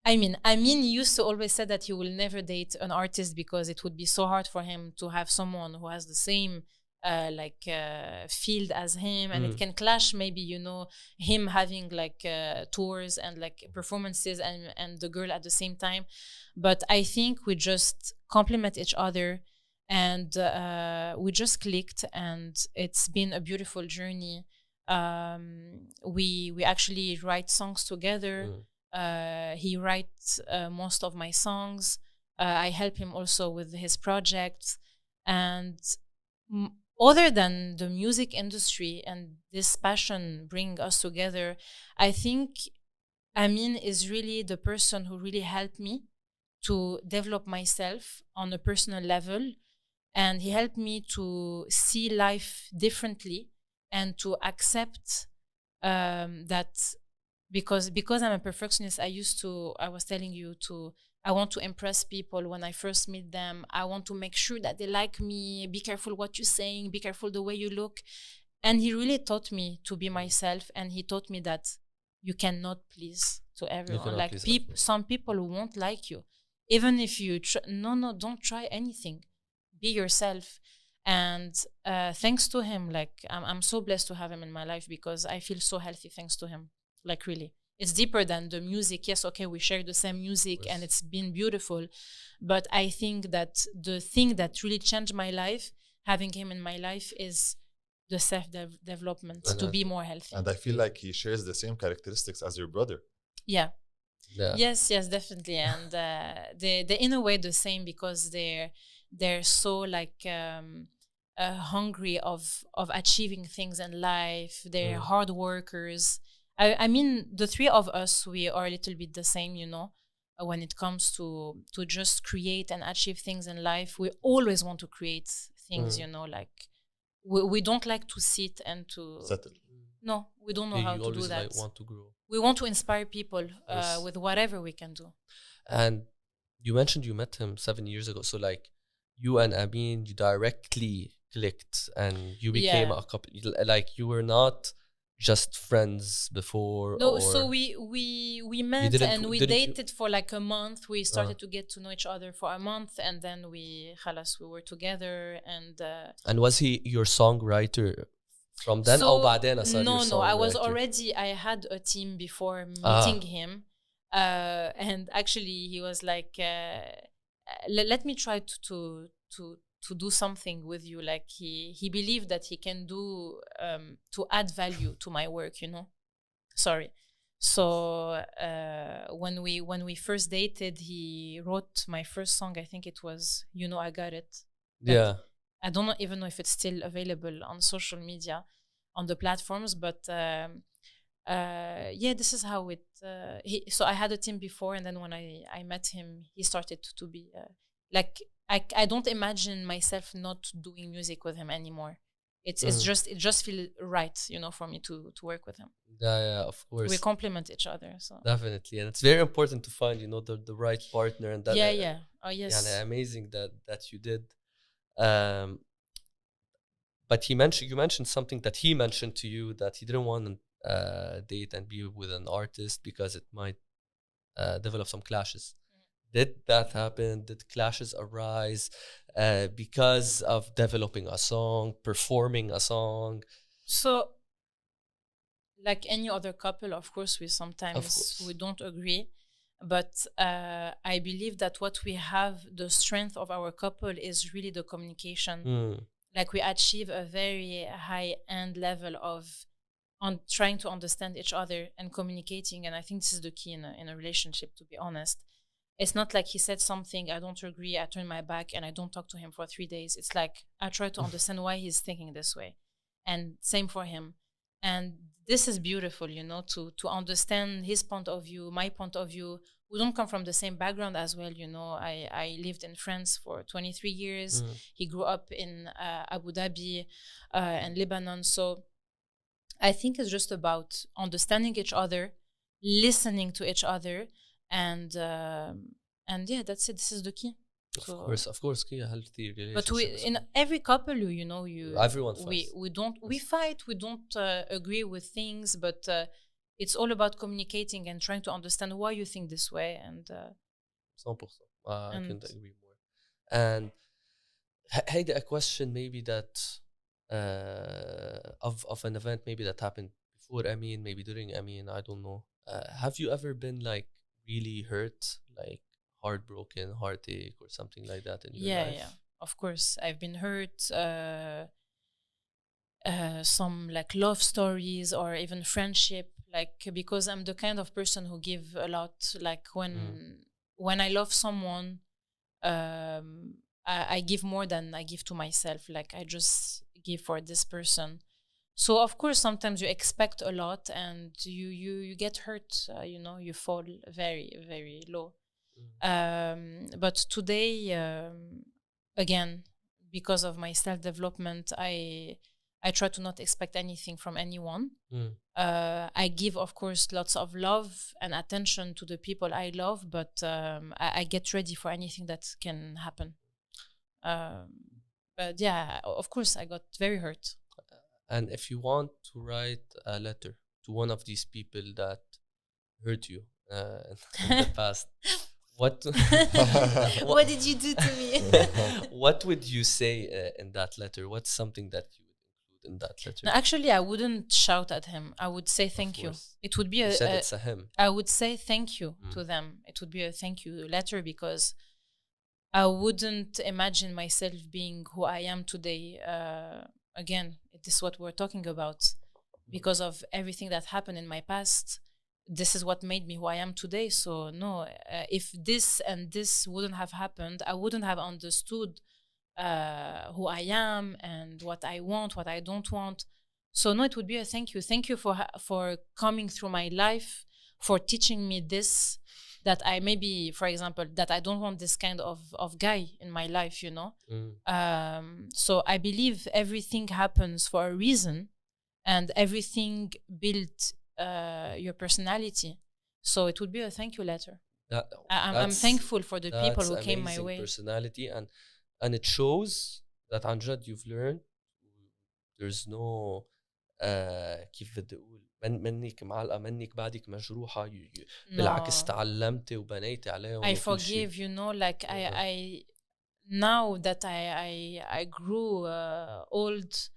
Amin used to always say that he will never date an artist because it would be so hard for him to have someone who has the same field as him, and it can clash, maybe, you know, him having tours and performances and the girl at the same time. But I think we just complement each other, and we just clicked, and it's been a beautiful journey. We actually write songs together. He writes most of my songs. I help him also with his projects. And other than the music industry and this passion bring us together, I think Amin is really the person who really helped me to develop myself on a personal level. And he helped me to see life differently and to accept that. Because I'm a perfectionist, I was telling you, I want to impress people when I first meet them. I want to make sure that they like me. Be careful what you're saying. Be careful the way you look. And he really taught me to be myself. And he taught me that you cannot please to everyone. Some people won't like you. Even if you don't try anything. Be yourself. And thanks to him, I'm so blessed to have him in my life because I feel so healthy thanks to him. Really, it's deeper than the music. Yes, okay, we share the same music, and it's been beautiful. But I think that the thing that really changed my life, having him in my life, is the self-development to be more healthy. And I feel like he shares the same characteristics as your brother. Yeah. Yes, definitely. And they in a way the same because they're so hungry of achieving things in life. They're hard workers. I mean, the three of us, we are a little bit the same, you know, when it comes to just create and achieve things in life. We always want to create things, you know, we don't like to sit and to settle. No, we don't know how to do that. Want to grow. We want to inspire people with whatever we can do. And you mentioned you met him 7 years ago. So you and Amin, you directly clicked and you became a couple. You were not just friends before? No, or so we met and we dated for like a month. We started to get to know each other for a month, and then we were together. And was he your songwriter from then? So, no, I had a team before meeting him, and actually he was like, let me try to do something with you. Like he believed that he can do to add value to my work, you know. Sorry. So when we first dated, he wrote my first song. I think it was "You Know I Got It." Yeah. I don't even know if it's still available on social media, on the platforms, but yeah, this is how it. So I had a team before, and then when I met him, he started to be like. I don't imagine myself not doing music with him anymore. It just feels right, you know, for me to work with him. Yeah, of course. We complement each other, so definitely, and it's very important to find, you know, the right partner, and that. Yeah. Oh yes. Yeah, amazing that you did. But you mentioned something that he mentioned to you, that he didn't want to date and be with an artist because it might develop some clashes. Did that happen? Did clashes arise because of developing a song, performing a song? So, like any other couple, of course, we don't agree. But I believe that what we have, the strength of our couple, is really the communication. Like we achieve a very high-end level of trying to understand each other and communicating. And I think this is the key in a relationship, to be honest. It's not like he said something, I don't agree, I turn my back and I don't talk to him for 3 days. It's like I try to understand why he's thinking this way. And same for him. And this is beautiful, you know, to understand his point of view, my point of view. We don't come from the same background as well, you know. I lived in France for 23 years. He grew up in Abu Dhabi and Lebanon. So I think it's just about understanding each other, listening to each other, and yeah, that's it. This is the key. Of course, key a healthy relationship. But in every couple, you know, everyone fights. We fight. We don't agree with things, but it's all about communicating and trying to understand why you think this way. And 100%. I couldn't agree more. And hey, a question maybe that of an event maybe that happened before Amin, maybe during Amin, I don't know. Have you ever been like really hurt, like heartbroken, heartache, or something like that in your life? Yeah, of course. I've been hurt. Some like love stories or even friendship, like because I'm the kind of person who give a lot. Like when I love someone, I give more than I give to myself. Like I just give for this person. So of course sometimes you expect a lot and you get hurt, you know, you fall very, very low. But today, again, because of my self-development, I try to not expect anything from anyone. I give, of course, lots of love and attention to the people I love, but I get ready for anything that can happen. But yeah, of course, I got very hurt. And if you want to write a letter to one of these people that hurt you in the past, what did you do to me? What would you say in that letter? What's something that you would include in that letter? No, actually, I wouldn't shout at him. I would say thank you. It would be it's a him. I would say thank you to them. It would be a thank you letter because I wouldn't imagine myself being who I am today. Again, this is what we're talking about. Because of everything that happened in my past, this is what made me who I am today. So no, if this and this wouldn't have happened, I wouldn't have understood who I am and what I want, what I don't want. So no, it would be a thank you. Thank you for coming through my life, for teaching me this, that I maybe, for example, that I don't want this kind of guy in my life, you know. So I believe everything happens for a reason, and everything built your personality. So it would be a thank you letter. I'm thankful for the people who came my way. Personality, and it shows that Anjad, you've learned there's no كيف بدي اقول منك معلقه منك بعدك مجروحه بالعكس تعلمتي وبنيتي عليهم. I forgive, you know, like I now that I grew old,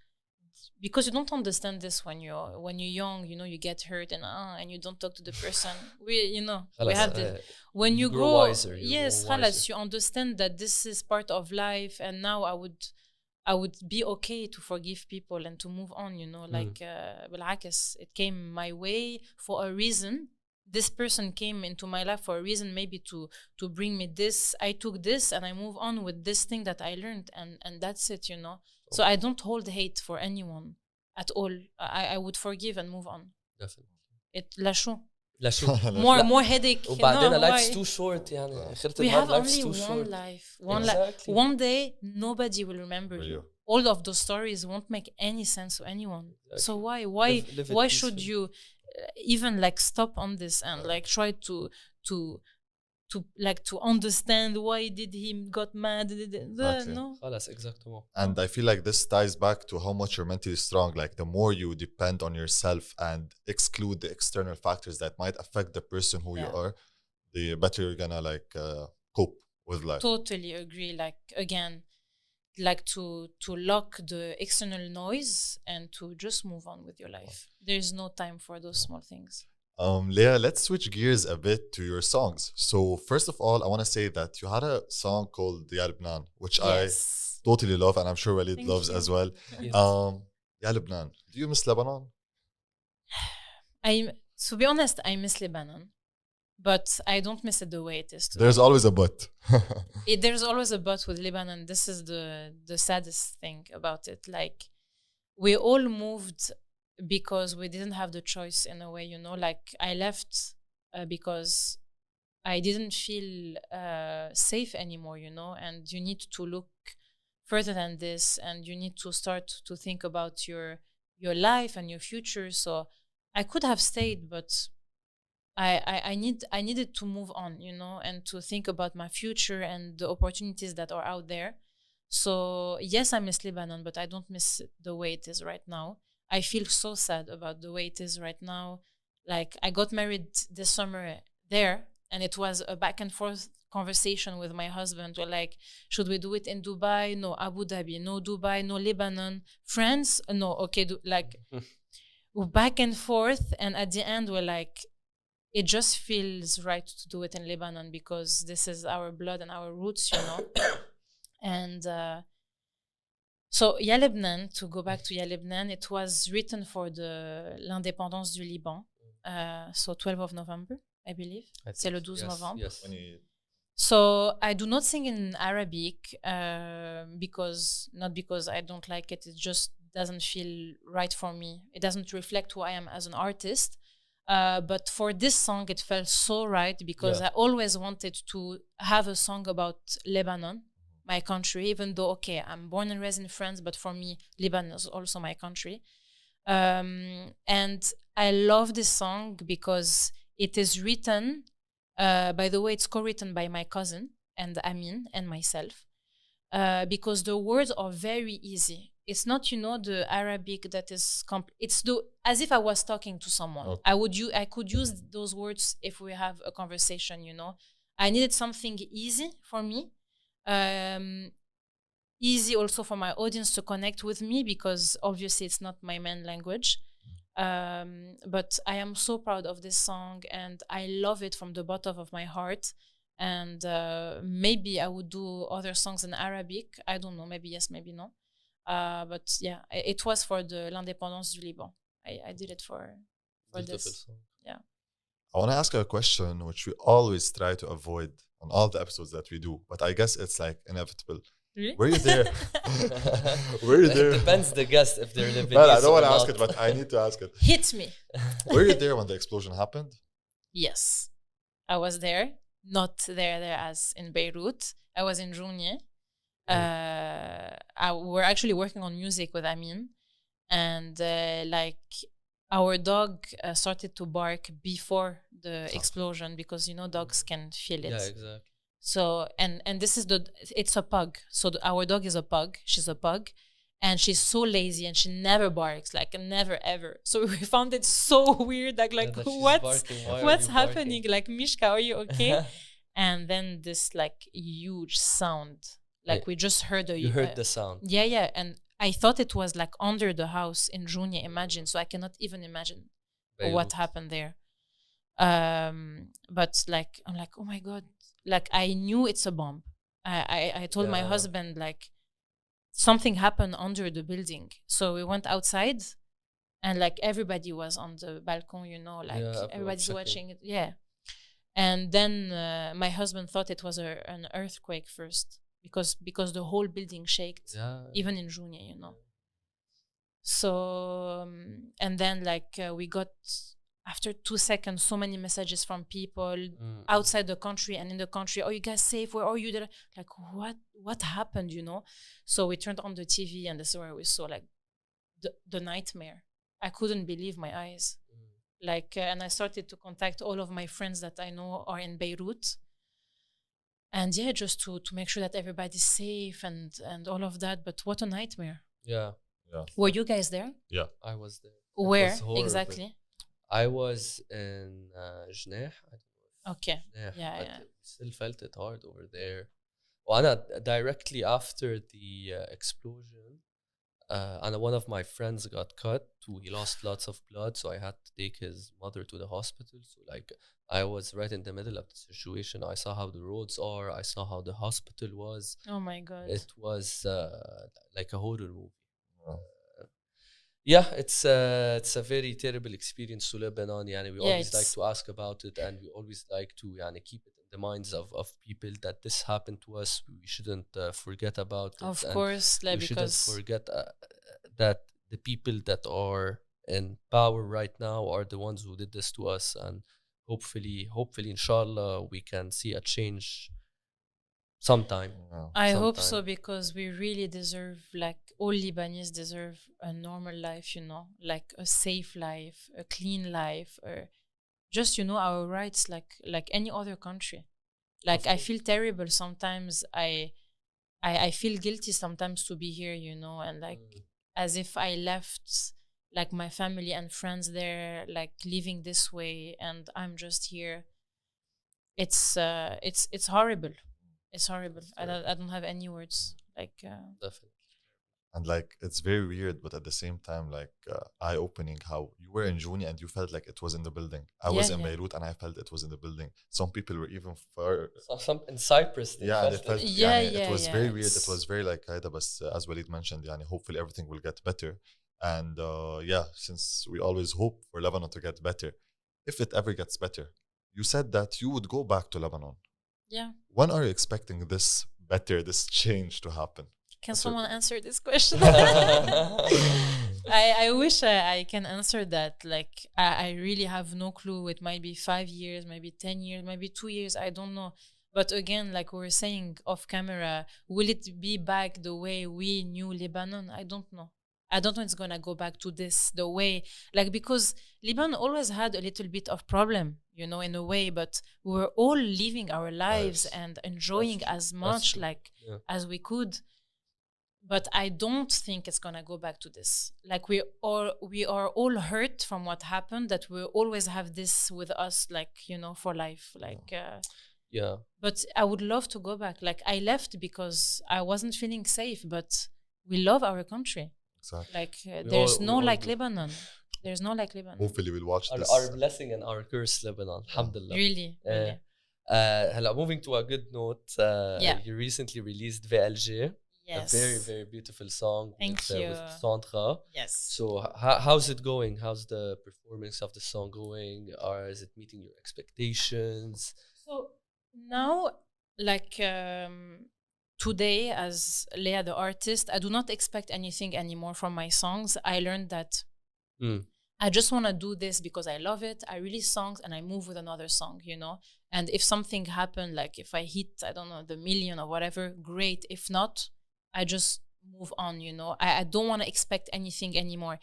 because you don't understand this when you're young, you know, you get hurt and you don't talk to the person. We have this. When you grow wiser, yes, خلاص, you understand that this is part of life, and now I would be okay to forgive people and to move on, you know, like بالعكس, it came my way for a reason. This person came into my life for a reason, maybe to bring me this. I took this and I move on with this thing that I learned, and that's it, you know. So I don't hold hate for anyone at all. I would forgive and move on. Definitely. It لشو more headache. وبعدين life's too short يعني. We have only one life. One day nobody will remember you. All of those stories won't make any sense to anyone. Exactly. So why should you even like stop on this and like try to understand why did he got mad? Exactly. No. Exactly. And I feel like this ties back to how much you're mentally strong. Like the more you depend on yourself and exclude the external factors that might affect the person who you are, the better you're gonna like cope with life. Totally agree. Like again, like to lock the external noise and to just move on with your life. There's no time for those small things. Lea, let's switch gears a bit to your songs. So first of all, I want to say that you had a song called Ya Lebanon, which I totally love, and I'm sure Walid loves as well. Ya Lebanon, do you miss Lebanon? To be honest, I miss Lebanon, but I don't miss it the way it is today. There's always a but. There's always a but with Lebanon. This is the saddest thing about it. Like, we all moved because we didn't have the choice in a way, you know. Like, I left because I didn't feel safe anymore, you know. And you need to look further than this, and you need to start to think about your life and your future. So I could have stayed, but I needed to move on, you know, and to think about my future and the opportunities that are out there. So yes, I miss Lebanon, but I don't miss the way it is right now. I feel so sad about the way it is right now. Like, I got married this summer there, and it was a back and forth conversation with my husband. We're like, should we do it in Dubai? No, Abu Dhabi. No, Dubai. No, Lebanon. France? No, okay. Like, back and forth. And at the end, we're like, it just feels right to do it in Lebanon because this is our blood and our roots, you know. And so Ya Lebanon, to go back to Ya Lebanon, it was written for l'indépendance du Liban. So 12 of November, I believe. C'est le 12 Novembre. Yes. So I do not sing in Arabic not because I don't like it. It just doesn't feel right for me. It doesn't reflect who I am as an artist. But for this song, it felt so right because I always wanted to have a song about Lebanon, my country, even though, okay, I'm born and raised in France, but for me, Lebanon is also my country. And I love this song because it is written, by the way, it's co-written by my cousin and Amin and myself, because the words are very easy. It's not, you know, the Arabic that is it's as if I was talking to someone. Okay. I could use those words if we have a conversation, you know. I needed something easy for me. Easy also for my audience to connect with me because obviously it's not my main language. But I am so proud of this song and I love it from the bottom of my heart. And maybe I would do other songs in Arabic. I don't know, maybe yes, maybe no. But yeah, it was for l'indépendance du Liban. I did it for this. Song. Yeah. I want to ask you a question which we always try to avoid on all the episodes that we do, but I guess it's like inevitable. Really? Were you there? Were you there? It depends the guest if they're living. Well, I don't want to ask it, but I need to ask it. Hit me. Were you there when the explosion happened? Yes, I was there. Not there as in Beirut. I was in Jounieh. We're actually working on music with Amin, and like our dog started to bark before the explosion because, you know, dogs can feel it. Yeah, exactly. So and this is it's a pug. So our dog is a pug. She's a pug, And she's so lazy and she never barks, like never ever. So we found it so weird, like what's happening? Like, Mishka, are you okay? And then this like huge sound, like we just heard you heard the sound. Yeah, and I thought it was like under the house in Junior, imagine. So I cannot even imagine what happened there. But like I'm like, oh my god, like I knew it's a bomb. I told my husband, like, something happened under the building. So we went outside and like everybody was on the balcony, you know, like everybody's watching it. Yeah. And then my husband thought it was an earthquake first because the whole building shaked, even in Junior, you know. So, and then like we got, after 2 seconds, so many messages from people outside the country and in the country. Oh, you guys safe? Where are you? Like, what happened, you know? So we turned on the TV and this is where we saw like the nightmare. I couldn't believe my eyes. Like, and I started to contact all of my friends that I know are in Beirut. And yeah, just to make sure that everybody's safe and all of that. But what a nightmare. Yeah. Were you guys there? Yeah. I was there. Where exactly? I was in Jneh. Okay. Yeah. Still felt it hard over there. Well, directly after the explosion, and one of my friends got cut. He lost lots of blood, so I had to take his mother to the hospital. So like I was right in the middle of the situation. I saw how the roads are. I saw how the hospital was. Oh my god! It was like a horror movie. Yeah, it's a very terrible experience to live in. We always like to ask about it, and we always like to keep it in the minds of people that this happened to us. We shouldn't forget about it. Of course, like, we shouldn't forget that the people that are in power right now are the ones who did this to us, and hopefully, inshallah, we can see a change sometime. I hope so, because we really deserve, like, all Lebanese deserve a normal life, you know, like a safe life, a clean life, or just, you know, our rights like any other country. Like, I feel terrible sometimes. I feel guilty sometimes to be here, you know, and like as if I left like my family and friends there, like living this way, and I'm just here. It's horrible. It's horrible. I don't have any words. Like definitely. And like it's very weird, but at the same time, like eye-opening how you were in Juni and you felt like it was in the building. I was in Beirut and I felt it was in the building. Some people were even far. Some in Cyprus. It was very weird. It was very like as Walid mentioned, hopefully everything will get better. And since we always hope for Lebanon to get better, if it ever gets better, you said that you would go back to Lebanon. Yeah. When are you expecting this change to happen? Can someone answer this question? I wish I can answer that. Like, I really have no clue. It might be 5 years, maybe 10 years, maybe 2 years. I don't know. But again, like we were saying off camera, will it be back the way we knew Lebanon? I don't know. I don't know it's going to go back to this, the way, like, because Lebanon always had a little bit of problem, you know, in a way, but we were all living our lives and enjoying as much as we could. But I don't think it's going to go back to this. Like, we are all hurt from what happened, that we always have this with us, like, you know, for life. Like, But I would love to go back. Like, I left because I wasn't feeling safe, but we love our country. Exactly. Like, there's no like Lebanon. There's no like Lebanon. Hopefully we'll watch this. Our blessing and our curse, Lebanon. Alhamdulillah. Really. Moving to a good note, you recently released VLG. Yes. A very, very beautiful song. Thank you. With Sandra. Yes. So how's it going? How's the performance of the song going? Or is it meeting your expectations? So now, like, today, as Lea the artist, I do not expect anything anymore from my songs. I learned that I just want to do this because I love it. I release songs and I move with another song, you know. And if something happened, like if I hit, I don't know, the million or whatever, great. If not, I just move on, you know. I don't want to expect anything anymore.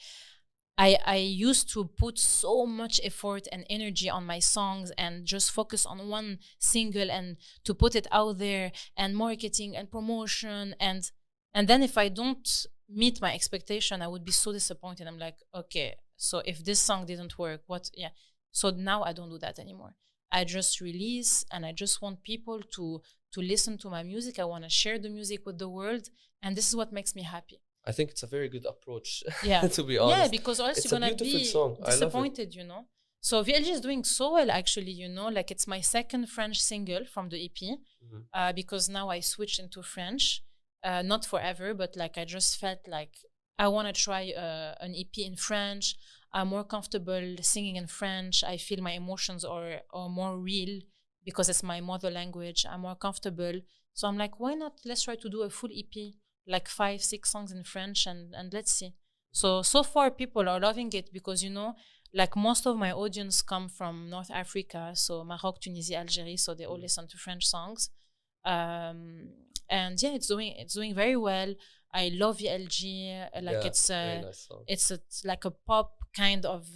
I used to put so much effort and energy on my songs and just focus on one single and to put it out there and marketing and promotion. And And then if I don't meet my expectation, I would be so disappointed. I'm like, okay, so if this song didn't work, what? Yeah. So now I don't do that anymore. I just release, and I just want people to listen to my music. I want to share the music with the world, and this is what makes me happy. I think it's a very good approach. Yeah. To be honest. Yeah, because else you're gonna be disappointed, you know. So VLG is doing so well, actually, you know. Like, it's my second French single from the EP, because now I switched into French. Not forever, but like I just felt like I want to try an EP in French. I'm more comfortable singing in French. I feel my emotions are more real because it's my mother language. I'm more comfortable. So I'm like, why not? Let's try to do a full EP, like 5-6 songs in French, and let's see. So far people are loving it because, you know, like most of my audience come from North Africa, so Maroc, Tunisia, Algeria, so they all listen to French songs. And yeah, it's doing very well. I love VLG. Like, it's like a pop kind of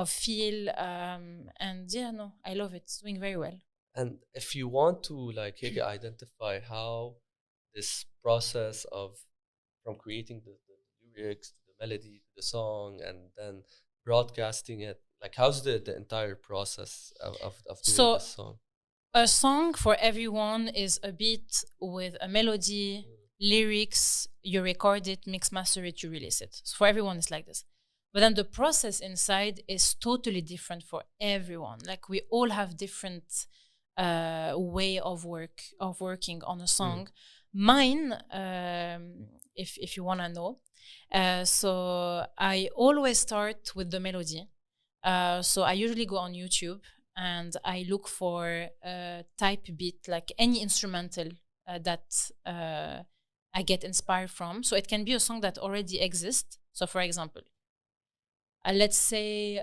feel. And yeah, no, I love it. It's doing very well. And if you want to like identify how this process of from creating the lyrics to the melody to the song and then broadcasting it, like how's the entire process of doing this song? A song for everyone is a beat with a melody, lyrics, you record it, mix, master it, you release it. So for everyone, it's like this. But then the process inside is totally different for everyone. Like, we all have different way of working on a song. Mine, if you want to know, so I always start with the melody. So I usually go on YouTube and I look for a type beat, like any instrumental that I get inspired from. So it can be a song that already exists. So for example, let's say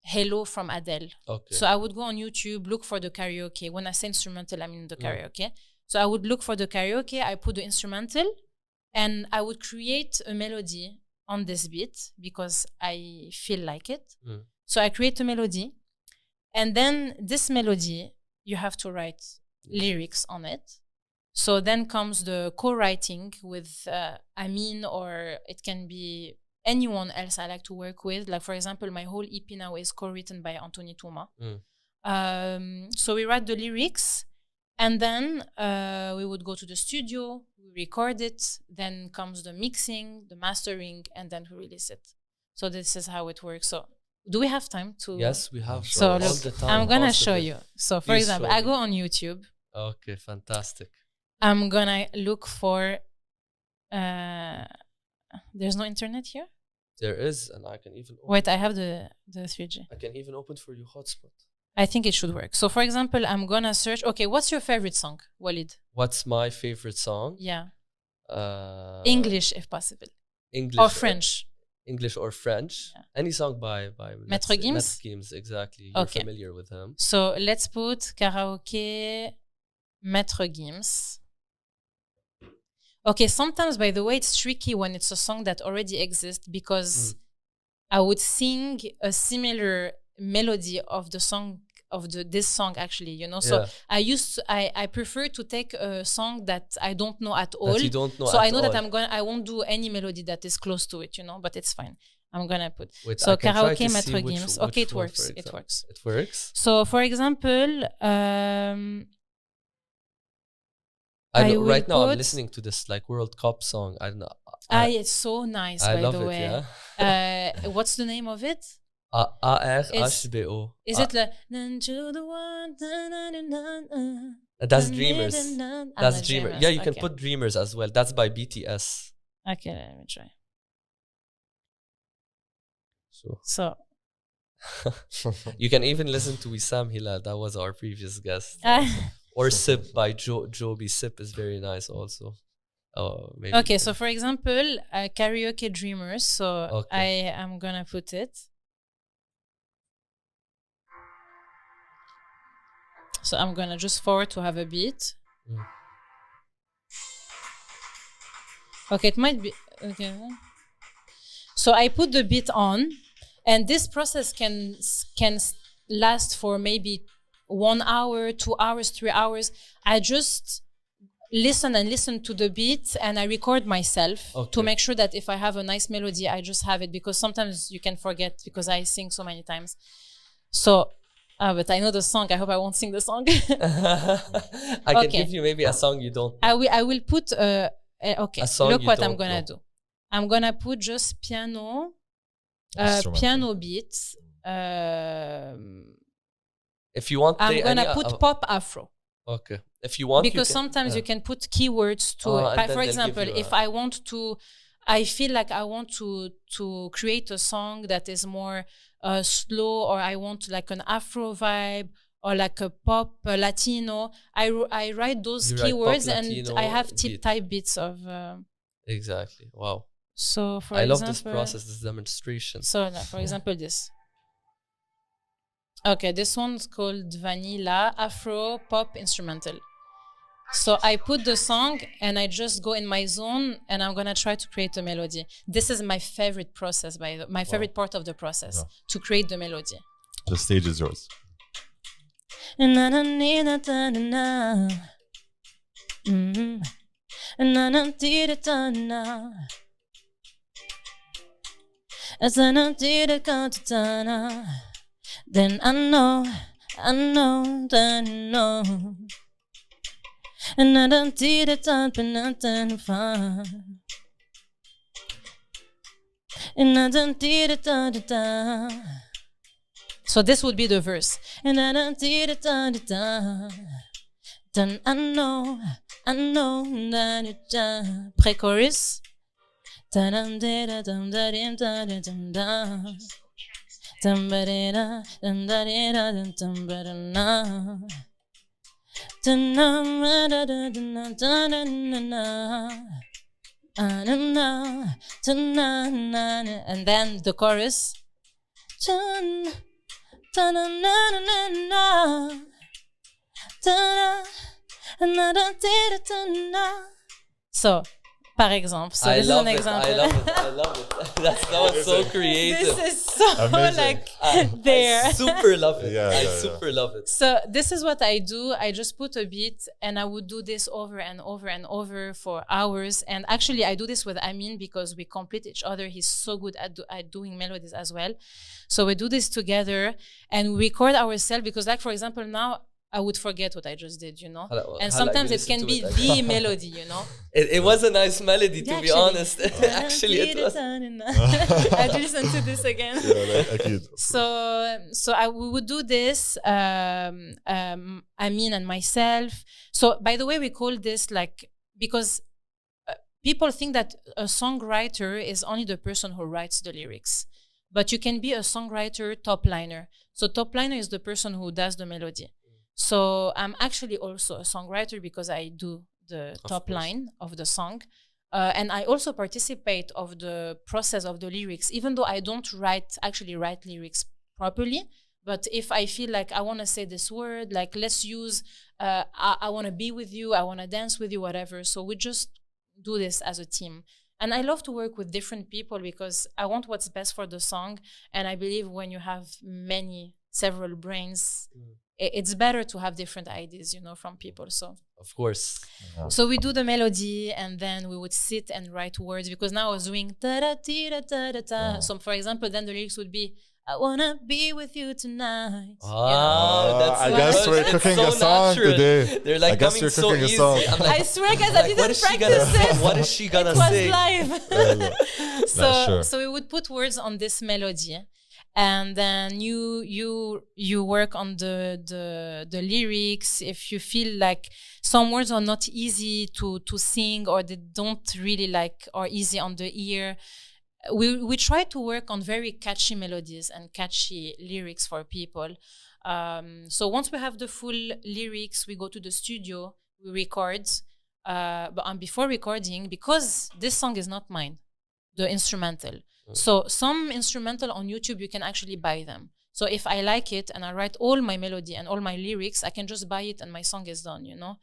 Hello from Adele. Okay. So I would go on YouTube, look for the karaoke. When I say instrumental, I mean the karaoke. So I would look for the karaoke, I put the instrumental, and I would create a melody on this beat because I feel like it. So I create a melody, and then this melody, you have to write lyrics on it. So then comes the co-writing with Amin, or it can be anyone else I like to work with. Like, for example, my whole EP now is co-written by Anthony Touma. So we write the lyrics, and then we would go to the studio, we record it, then comes the mixing, the mastering, and then we release it. So this is how it works. So do we have time to? Yes, we have. So look, I'm gonna show you. So for example, I go on YouTube. Okay, fantastic. I'm gonna look for. There's no internet here? There is, and I can even open. Wait, I have the 3G. I can even open for you hotspot. I think it should work. So for example, I'm gonna search. Okay, what's your favorite song, Walid? What's my favorite song? Yeah. English, if possible. English or French. English or French. Yeah. Any song by Maître Gims? Maître Gims, exactly. You're familiar with him. So let's put karaoke Maître Gims. Okay, sometimes, by the way, it's tricky when it's a song that already exists because I would sing a similar melody of the song this song, actually, you know. So I prefer to take a song that I don't know at all. That you don't know so at I know all. that I won't do any melody that is close to it, you know, but it's fine. I'm gonna put karaoke Maître Gims. Okay, it works. It works. It works. So for example, right now I'm listening to this like World Cup song. I don't know. It's so nice. I by love the it, way. Yeah. What's the name of it? ARHBO. Is it like that's Dreamers? That's Dreamers. Yeah, you can put Dreamers as well. That's by BTS. Okay, let me try. So you can even listen to Wissam Hilal. That was our previous guest. Or Sip by Joby. Sip is very nice also. Maybe okay, so for example, karaoke Dreamers. So I am gonna put it. So I'm gonna just forward to have a beat. Okay, it might be okay. So I put the beat on, and this process can last for maybe 1 hour, 2 hours, 3 hours. I just listen to the beat, and I record myself to make sure that if I have a nice melody, I just have it, because sometimes you can forget because I sing so many times. So, but I know the song. I hope I won't sing the song. I can give you maybe a song you don't know. I will put okay. Look what I'm gonna do. I'm gonna put just piano beats. If you want, I'm gonna put pop afro. Okay. If you want, because sometimes you can put keywords to it. For example, if I want to, I feel like I want to create a song that is more slow, or I want like an afro vibe, or like a pop Latino. I write those keywords, and I have type beats of. Exactly. Wow. So for I example, love this process, this demonstration. So for example, this. Okay, this one's called Vanilla Afro Pop Instrumental. So I put the song and I just go in my zone, and I'm gonna try to create a melody. This is my favorite process, my favorite part of the process, to create the melody. The stage is yours. Then I know that I know. And I don't did it up and nothing fun. And I don't did it da. So this would be the verse. And I don't did it da. Then I know that it's done. Pre-chorus. Dum da dum da dum da dum da. Dum ba da dum da dum ba da. And then the chorus. So, par exemple. So this is an example. I love it. That was so creative. This is so like there. I super love it. I super love it. So this is what I do. I just put a beat, and I would do this over and over and over for hours. And actually, I do this with Amin because we complete each other. He's so good at doing melodies as well. So we do this together and we record ourselves, because, like, for example, now I would forget what I just did, you know? And sometimes it can be the melody, you know? It was a nice melody, to be honest. Actually, it was. I'd listen to this again. So we would do this, Amin and myself. So, by the way, we call this because people think that a songwriter is only the person who writes the lyrics. But you can be a songwriter top liner. So top liner is the person who does the melody. So I'm actually also a songwriter because I do the top line of the song. And I also participate of the process of the lyrics, even though I don't actually write lyrics properly. But if I feel like I want to say this word, like let's use, I want to be with you, I want to dance with you, whatever. So we just do this as a team. And I love to work with different people because I want what's best for the song. And I believe when you have several brains, it's better to have different ideas, you know, from people. So of course. Yeah. So we do the melody, and then we would sit and write words, because now I was doing ta-da-ti-da-ta-da-ta. So for example, then the lyrics would be, I wanna be with you tonight. That's I guess we're cooking a song today. They're like, I guess you're cooking a song. I swear, guys, I didn't practice it. What is she gonna say? It was live. So we would put words on this melody, and then you work on the lyrics. If you feel like some words are not easy to sing, or they don't really or easy on the ear, we try to work on very catchy melodies and catchy lyrics for people. So once we have the full lyrics, we go to the studio, we record. But before recording, because this song is not mine, the instrumental. So some instrumental on YouTube, you can actually buy them. So if I like it and I write all my melody and all my lyrics, I can just buy it and my song is done, you know?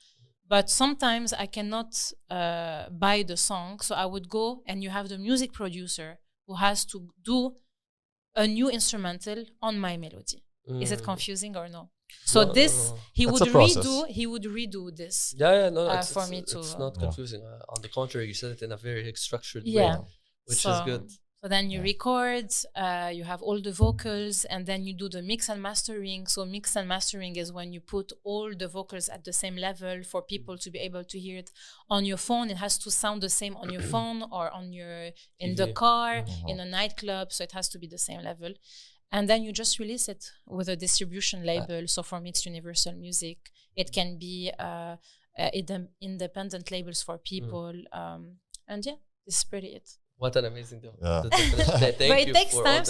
But sometimes I cannot buy the song. So I would go, and you have the music producer who has to do a new instrumental on my melody. Is it confusing or no? So he That's would redo this. For me too. It's not confusing. On the contrary, you said it in a very structured way, which is good. So then you record, you have all the vocals, and then you do the mix and mastering. So mix and mastering is when you put all the vocals at the same level for people to be able to hear it on your phone. It has to sound the same on your phone or in the car, in a nightclub. So it has to be the same level. And then you just release it with a distribution label. So for me, it's Universal Music. It can be independent labels for people. And this is pretty it. What an amazing deal. Yeah. But it takes time.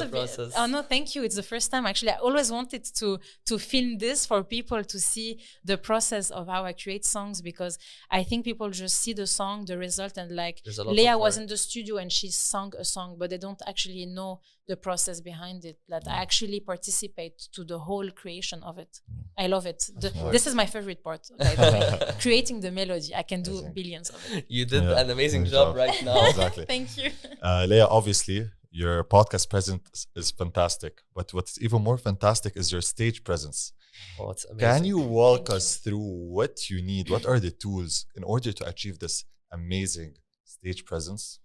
Oh no, thank you. It's the first time. Actually, I always wanted to film this for people to see the process of how I create songs, because I think people just see the song, the result, and like Lea was in the studio and she sang a song, but they don't actually know the process behind it. That I actually participate to the whole creation of it. I love it. This is my favorite part, by the way. Creating the melody. I can do billions of it. You did an amazing job right now. Exactly. Thank you. Lea, obviously, your podcast presence is fantastic, but what's even more fantastic is your stage presence. Oh, it's amazing. Can you walk us through what you need? What are the tools in order to achieve this amazing stage presence?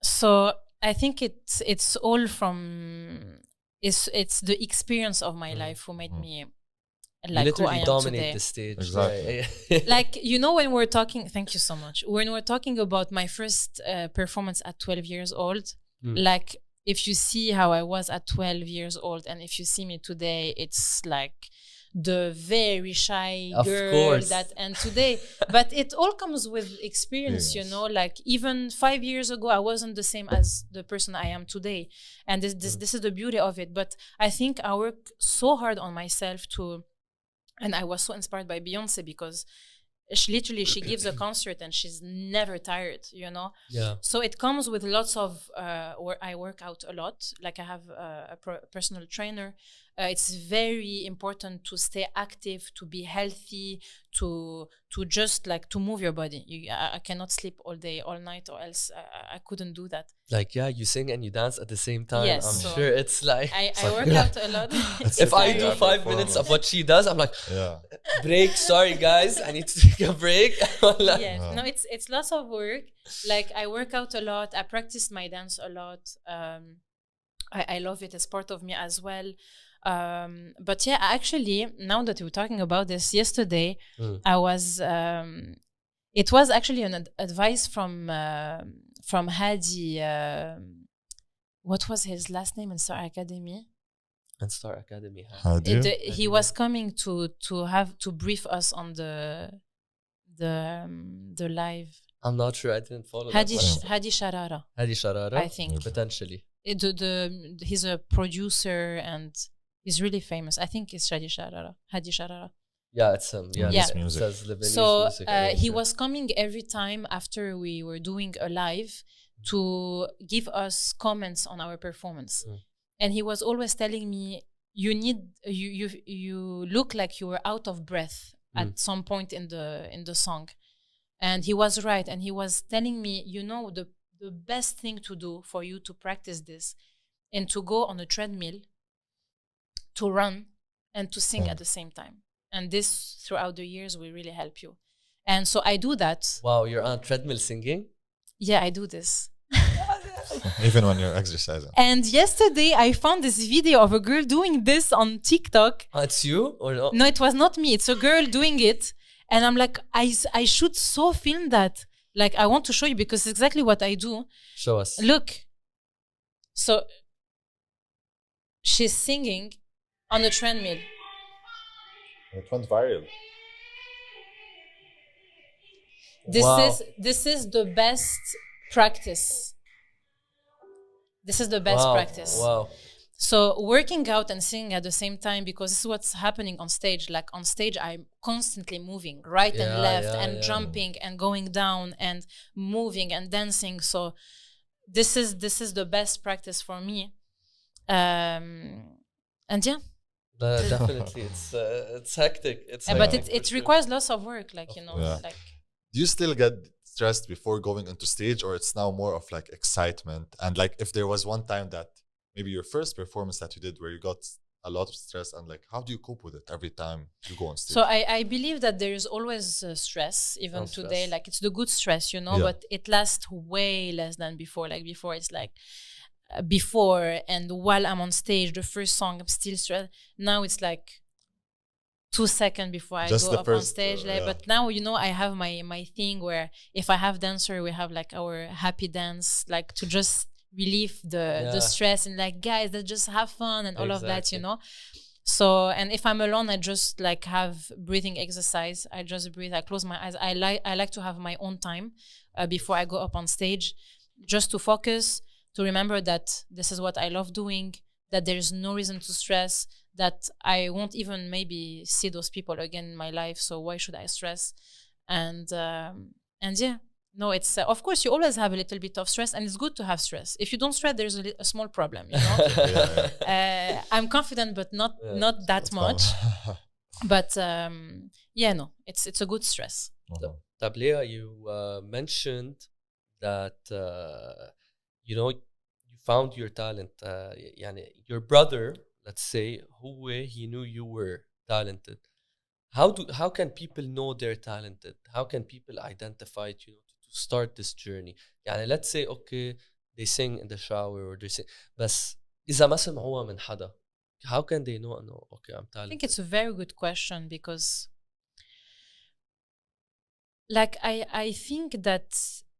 So I think it's all from it's the experience of my life who made me like who I am dominate today. The stage. Exactly. Like, you know, when we're talking, thank you so much. When we're talking about my first performance at 12 years old, like if you see how I was at 12 years old and if you see me today, it's like the very shy girl and today, but it all comes with experience, you know, like even 5 years ago, I wasn't the same as the person I am today. And this is the beauty of it. But I think I work so hard on myself and I was so inspired by Beyonce because she gives a concert and she's never tired, you know? Yeah. So it comes with lots of, where I work out a lot. Like I have a personal trainer. It's very important to stay active, to be healthy, to just like to move your body. I cannot sleep all day, all night, or else I couldn't do that. Like, you sing and you dance at the same time. Yes, I'm sure it's like... I work out a lot. If I do 5 minutes of what she does, I'm like, break, sorry guys, I need to take a break. No, it's lots of work. Like I work out a lot. I practice my dance a lot. I love it. It's part of me as well. But actually, now that we're talking about this, yesterday I was it was actually an advice from Hadi, what was his last name in Star Academy? And Star Academy, he was coming to brief us on the live. I'm not sure, I didn't follow Hadi Sharara, I think, potentially. He's a producer and he's really famous. I think it's Hadi Sharara. Yeah, it's him. His music. So he was coming every time after we were doing a live to give us comments on our performance. And he was always telling me, you look like you were out of breath at some point in the song. And he was right. And he was telling me, you know, the best thing to do for you to practice this and to go on a treadmill, to run and to sing at the same time. And this throughout the years will really help you. And so I do that. Wow, you're on a treadmill singing? Yeah, I do this. Even when you're exercising. And yesterday I found this video of a girl doing this on TikTok. It's you or no? No, it was not me. It's a girl doing it. And I'm like, I should so film that. Like, I want to show you because it's exactly what I do. Show us. Look. So she's singing on a treadmill. It went viral. This is the best practice. This is the best practice. Wow. So working out and singing at the same time, because this is what's happening on stage. Like on stage, I'm constantly moving right and left and jumping and going down and moving and dancing. So this is the best practice for me. And definitely, it's hectic. But it requires lots of work, like, you know. Like. Do you still get stressed before going into stage, or it's now more of like excitement? And like, if there was one time that maybe your first performance that you did where you got a lot of stress, and like, how do you cope with it every time you go on stage? So I believe that there is always stress, even today. Like it's the good stress, you know, but it lasts way less than before. Like before, it's like before and while I'm on stage, the first song, I'm still stressed. Now it's like 2 seconds before I go up on stage. But now, you know, I have my thing where if I have dancer, we have like our happy dance, like to just relieve the stress and like, guys, let's just have fun and all of that, you know. So, and if I'm alone, I just like have breathing exercise. I just breathe, I close my eyes. I like to have my own time before I go up on stage, just to focus, to remember that this is what I love doing, that there is no reason to stress, that I won't even maybe see those people again in my life. So why should I stress? And yeah, no, it's of course you always have a little bit of stress, and it's good to have stress. If you don't stress, there's a small problem, you know. I'm confident, but not that much. But yeah, no, it's a good stress. طب Lea, you mentioned that you know, you found your talent. يعني your brother, let's say, he knew you were talented. How can people know they're talented? How can people identify it, you know, to start this journey? يعني let's say, okay, they sing in the shower or they sing, بس إذا ما سمعوها من حدا, how can they know, no, okay, I'm talented? I think it's a very good question, because like I think that,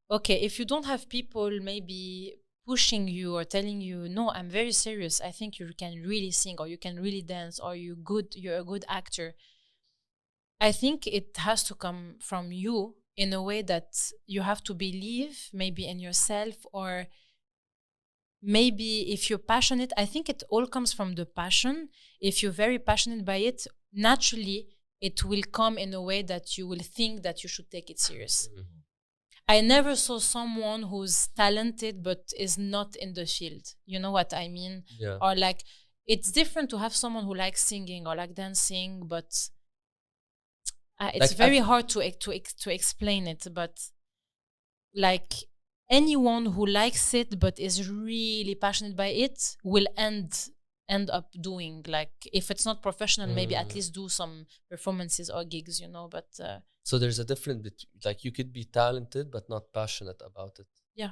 okay, if you don't have people maybe pushing you or telling you, no, I'm very serious, I think you can really sing, or you can really dance, or you're a good actor, I think it has to come from you in a way that you have to believe maybe in yourself, or maybe if you're passionate, I think it all comes from the passion. If you're very passionate by it, naturally it will come in a way that you will think that you should take it serious. Mm-hmm. I never saw someone who's talented but is not in the field. You know what I mean? Yeah. Or like, it's different to have someone who likes singing or like dancing, but it's like very hard to explain it. But like, anyone who likes it but is really passionate by it will end up doing, like, if it's not professional, maybe at least do some performances or gigs, you know. But so there's a difference between, like, you could be talented but not passionate about it. Yeah.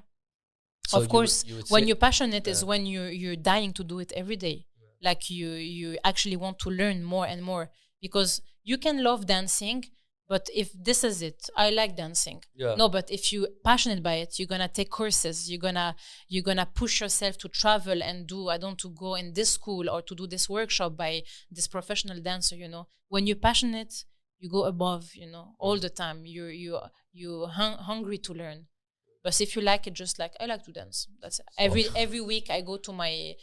So of course, when you're passionate is when you're dying to do it every day. Yeah. Like you actually want to learn more and more, because you can love dancing, but if this is it, I like dancing. Yeah. No, but if you're passionate by it, you're gonna take courses. You're gonna push yourself to travel and to go in this school or to do this workshop by this professional dancer. You know, when you're passionate, you go above. You know, all the time. You're hungry to learn. But if you like it, just like I like to dance. That's every week I go to my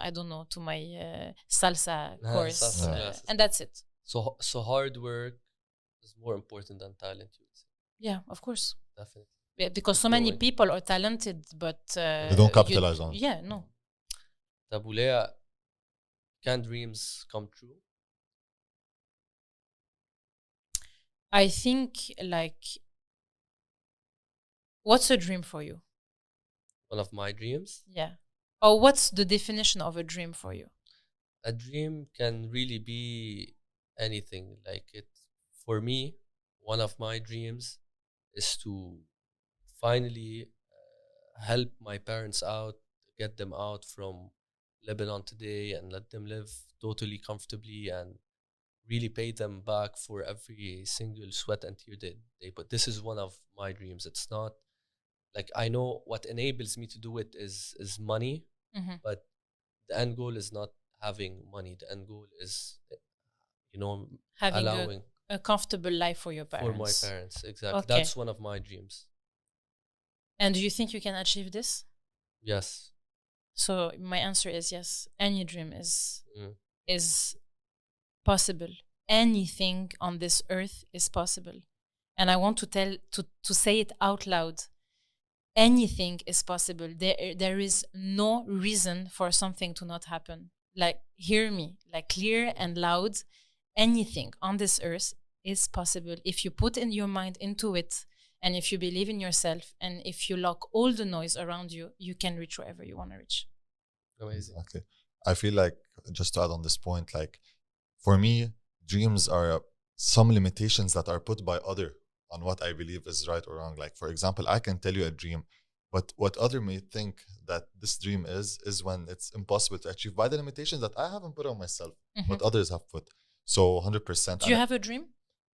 I don't know, to my salsa course, and that's it. So hard work is more important than talent, you would say? Yeah, of course. Definitely. Yeah, because so many people are talented, but they don't capitalize on it. Yeah, no. Tabu Lea, can dreams come true? I think, like, what's a dream for you? One of my dreams? Yeah. Or what's the definition of a dream for you? A dream can really be anything. Like, it, for me, one of my dreams is to finally help my parents out, get them out from Lebanon today and let them live totally comfortably and really pay them back for every single sweat and tear they put. This is one of my dreams. It's not like, I know what enables me to do it is money, but the end goal is not having money. The end goal is, you know, having allowing a comfortable life for your parents. For my parents, exactly. Okay. That's one of my dreams. And do you think you can achieve this? Yes. So my answer is yes. Any dream is possible. Anything on this earth is possible. And I want to say it out loud. Anything is possible. There is no reason for something to not happen. Like, hear me, like, clear and loud. Anything on this earth is possible if you put in your mind into it, and if you believe in yourself, and if you lock all the noise around you, you can reach wherever you want to reach. Amazing. Okay. I feel like, just to add on this point, like for me, dreams are some limitations that are put by other on what I believe is right or wrong. Like, for example, I can tell you a dream, but what other may think that this dream is when it's impossible to achieve by the limitations that I haven't put on myself, but others have put. So 100%. Do you have a dream?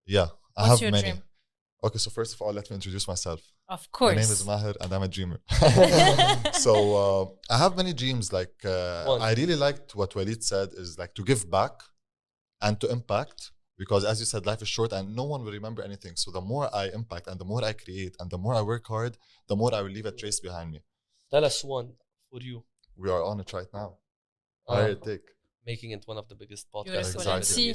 Yeah, I What's have your many. Dream? Okay, so first of all, let me introduce myself. Of course. My name is Maher and I'm a dreamer. So I have many dreams. Like I really liked what Walid said, is like to give back and to impact, because as you said, life is short and no one will remember anything. So the more I impact and the more I create and the more I work hard, the more I will leave a trace behind me. Tell us one for you. We are on it right now. Take making it one of the biggest podcasts. Exactly.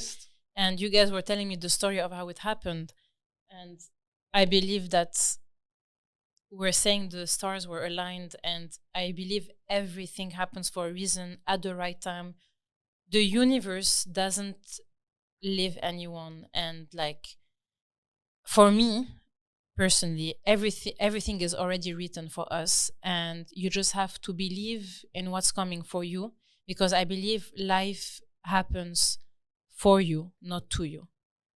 And you guys were telling me the story of how it happened. And I believe that we're saying the stars were aligned, and I believe everything happens for a reason at the right time. The universe doesn't leave anyone, and like for me personally, everything is already written for us, and you just have to believe in what's coming for you, because I believe life happens for you, not to you.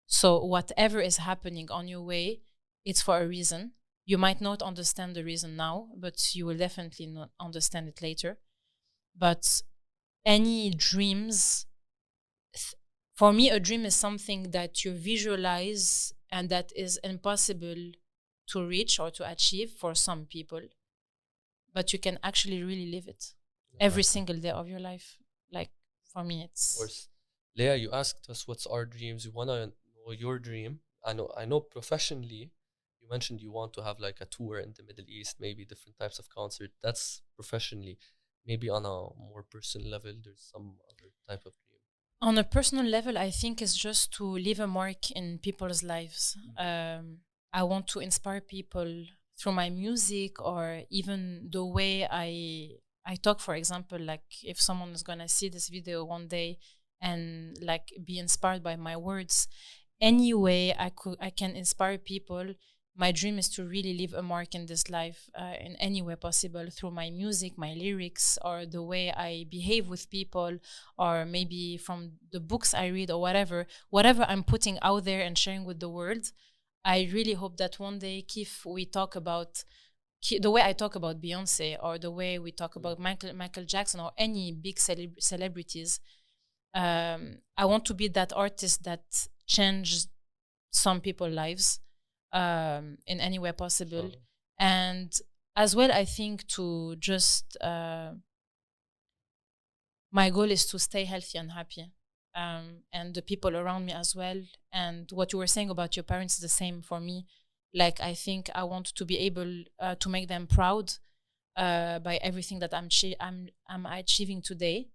So whatever is happening on your way, it's for a reason. You might not understand the reason now, but you will definitely not understand it later. But any dreams, for me, a dream is something that you visualize and that is impossible to reach or to achieve for some people. But you can actually really live it every single day of your life. Like, for me, it's... Of course. Lea, you asked us what's our dreams. We want to know your dream. I know professionally, you mentioned you want to have like a tour in the Middle East, maybe different types of concert. That's professionally. Maybe on a more personal level, there's some other type of dream. On a personal level, I think it's just to leave a mark in people's lives. I want to inspire people through my music, or even the way I talk. For example, like if someone is gonna see this video one day and like be inspired by my words, any way I can inspire people. My dream is to really leave a mark in this life in any way possible, through my music, my lyrics, or the way I behave with people, or maybe from the books I read, or whatever I'm putting out there and sharing with the world. I really hope that one day, if we talk about the way I talk about Beyonce, or the way we talk about Michael Jackson, or any big celebrities, I want to be that artist that changed some people's lives in any way possible. Sure. And as well, I think to just my goal is to stay healthy and happy, and the people around me as well. And what you were saying about your parents is the same for me. Like, I think I want to be able to make them proud by everything that I'm achieving today,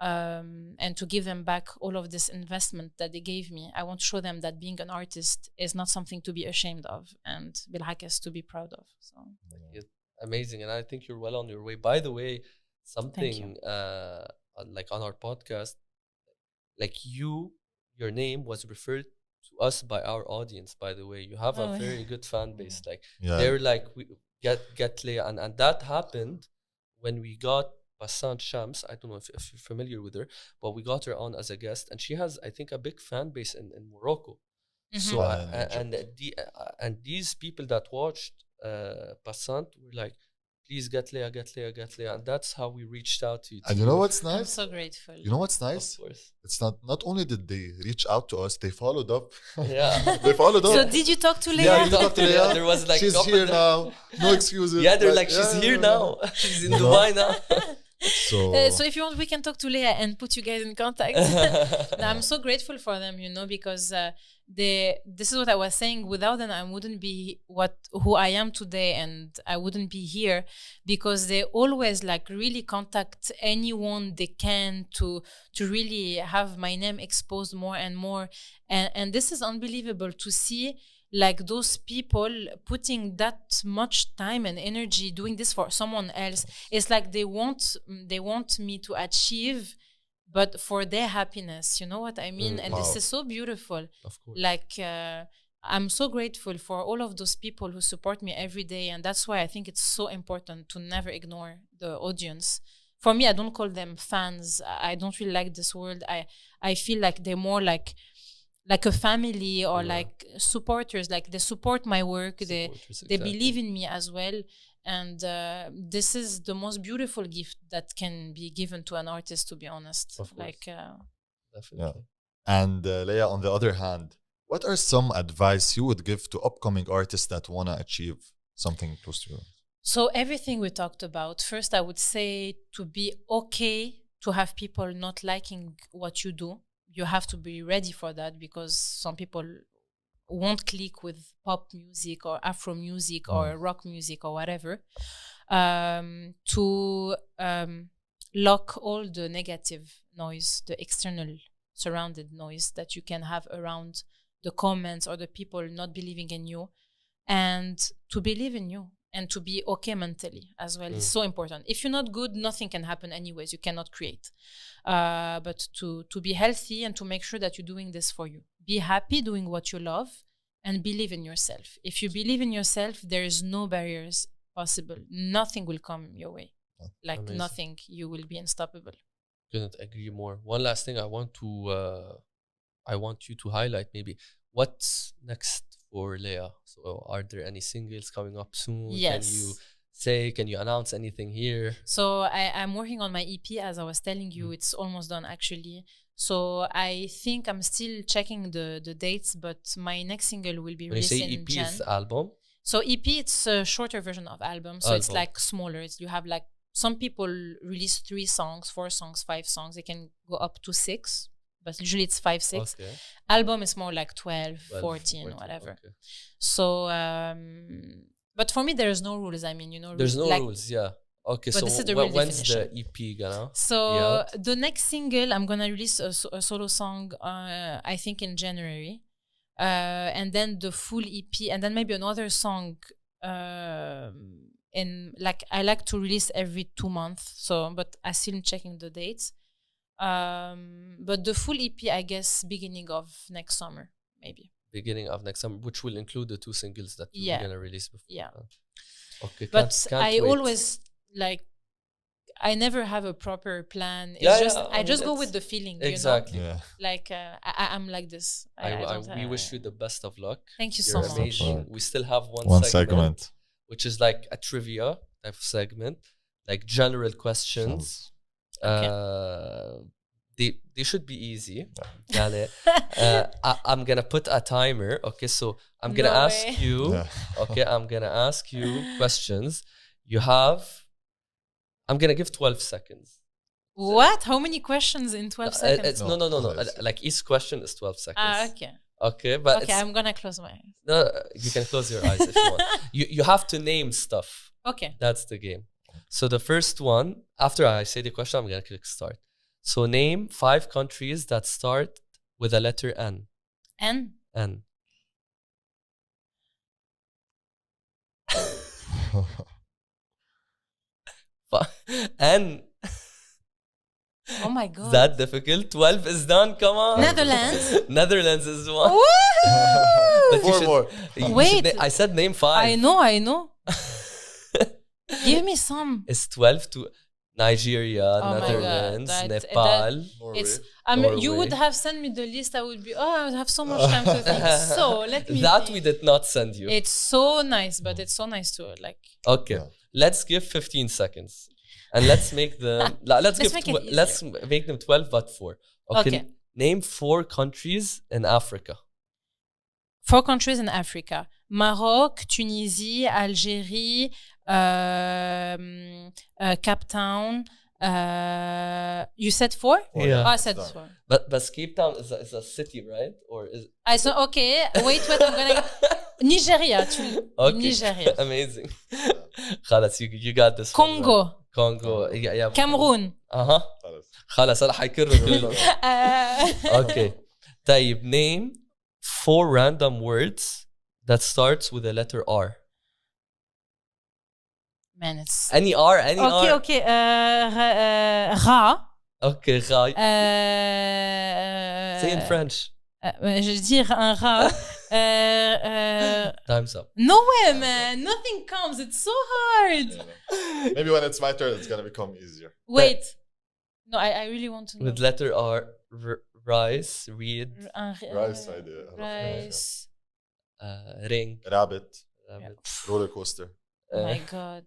and to give them back all of this investment that they gave me. I want to show them that being an artist is not something to be ashamed of, and بالعكس to be proud of. So amazing, and I think you're well on your way. By the way, something like on our podcast, like your name was referred to us by our audience. By the way, you have a very good fan base. Like they're like, we get Lea, and that happened when we got Bassant Shams. I don't know if you're familiar with her, but we got her on as a guest, and she has, I think, a big fan base in Morocco. Mm-hmm. So and these people that watched Bassant were like, please get Lea, and that's how we reached out to you. And you know what's nice? I'm so grateful. You know what's nice? Of course. It's not only did they reach out to us, they followed up. Yeah. They followed up. So did you talk to Lea? Yeah, you talked to Lea. There was like, she's here now. No excuses. Yeah, they're like, she's here now. She's in Dubai now. So if you want, we can talk to Lea and put you guys in contact. No, I'm so grateful for them, because this is what I was saying. Without them, I wouldn't be who I am today, and I wouldn't be here, because they always like really contact anyone they can to really have my name exposed more and more. And this is unbelievable to see, like, those people putting that much time and energy doing this for someone else. It's like they want me to achieve, but for their happiness. You know what I mean? And this is so beautiful. Of course. Like, I'm so grateful for all of those people who support me every day. And that's why I think it's so important to never ignore the audience. for me, I don't call them fans. I don't really like this word. I feel like they're more like a family or like supporters. Like they support my work. They believe in me as well. And this is the most beautiful gift that can be given to an artist, to be honest. Definitely. Yeah. And Lea, on the other hand, what are some advice you would give to upcoming artists that want to achieve something close to you? So everything we talked about, first I would say to be okay to have people not liking what you do. You have to be ready for that, because some people won't click with pop music or Afro music or rock music or whatever. To lock all the negative noise, the external surrounded noise that you can have around the comments or the people not believing in you, and to believe in you and to be okay mentally as well. It's so important. If you're not good, nothing can happen anyways. You cannot create. But to be healthy and to make sure that you're doing this for you. Be happy doing what you love and believe in yourself. If you believe in yourself, there is no barriers possible. Nothing will come your way. Like amazing. Nothing. You will be unstoppable. Couldn't agree more. One last thing I want you to highlight maybe. What's next for Lea? So are there any singles coming up soon? Yes. Can you announce anything here? So I'm working on my EP, as I was telling you. It's almost done actually. So I think I'm still checking the dates, but my next single will be released in Jan. When you say EP, it's album? So EP, it's a shorter version of album. So it's like smaller. You have like, some people release 3 songs, 4 songs, 5 songs. They can go up to 6. But usually it's 5, 6. Okay. Album is more like 12, 14, whatever. Okay. So, but for me, there's no rules. I mean, there's no rules, yeah. Okay, but so this is the when's definition. The EP gonna? So the next single, I'm gonna release a solo song, I think in January. And then the full EP, and then maybe another song I like to release every 2 months. So, but I'm still checking the dates. But the full EP, I guess, beginning of next summer, maybe. Beginning of next summer, which will include the 2 singles that you're gonna release before. Yeah. Okay. But I always I never have a proper plan. It's I just go with the feeling. Exactly. You know? Yeah. Like I'm like this. We wish you the best of luck. Thank you You're so amazing. much. We still have one segment, which is like a trivia type of segment, like general questions. Okay. They should be easy. I'm gonna put a timer. Okay, so I'm gonna ask you. Okay, I'm gonna ask you questions. I'm gonna give 12 seconds. What? How many questions in 12 seconds? No. Like each question is 12 seconds. Okay. Okay, but I'm gonna close my eyes. No, you can close your eyes if you want. You have to name stuff. Okay. That's the game. So the first one, after I say the question, I'm gonna click start. So name 5 countries that start with a letter N. N. N. Oh my god. That difficult? 12 is done, come on. Netherlands is one. 4 more. Wait. I said name 5. I know. Give me some. It's 12 to Nigeria, Netherlands, Nepal. You would have sent me the list. I would be, I would have so much time to think. So let me think. We did not send you. It's so nice, but it's so nice to like. Okay, let's give 15 seconds, and let's make them. Let's make them 12, but 4. Okay. Name 4 countries in Africa. 4 countries in Africa: Maroc, Tunisie, Algerie, Cape Town. You said 4? Yeah. I said 4. But Cape Town is a city, right? Or is I said okay. Wait. I'm gonna Nigeria. Okay. Nigeria. Amazing. خلاص you got this. Congo. Yeah. Cameroon. خلاص أنا حيكرر كلهم. Okay. طيب name 4 random words that starts with the letter R. Man, it's any R. Okay. Ra. Okay, Ra. Say in French. Je veux dire un rat. Time's up. No way, man. Nothing comes. It's so hard. Maybe when it's my turn, it's gonna become easier. Wait. No, I really want to know. With letter R, rice, read, Rice idea. Rice. ring, Rabbit. Roller coaster. Oh my God.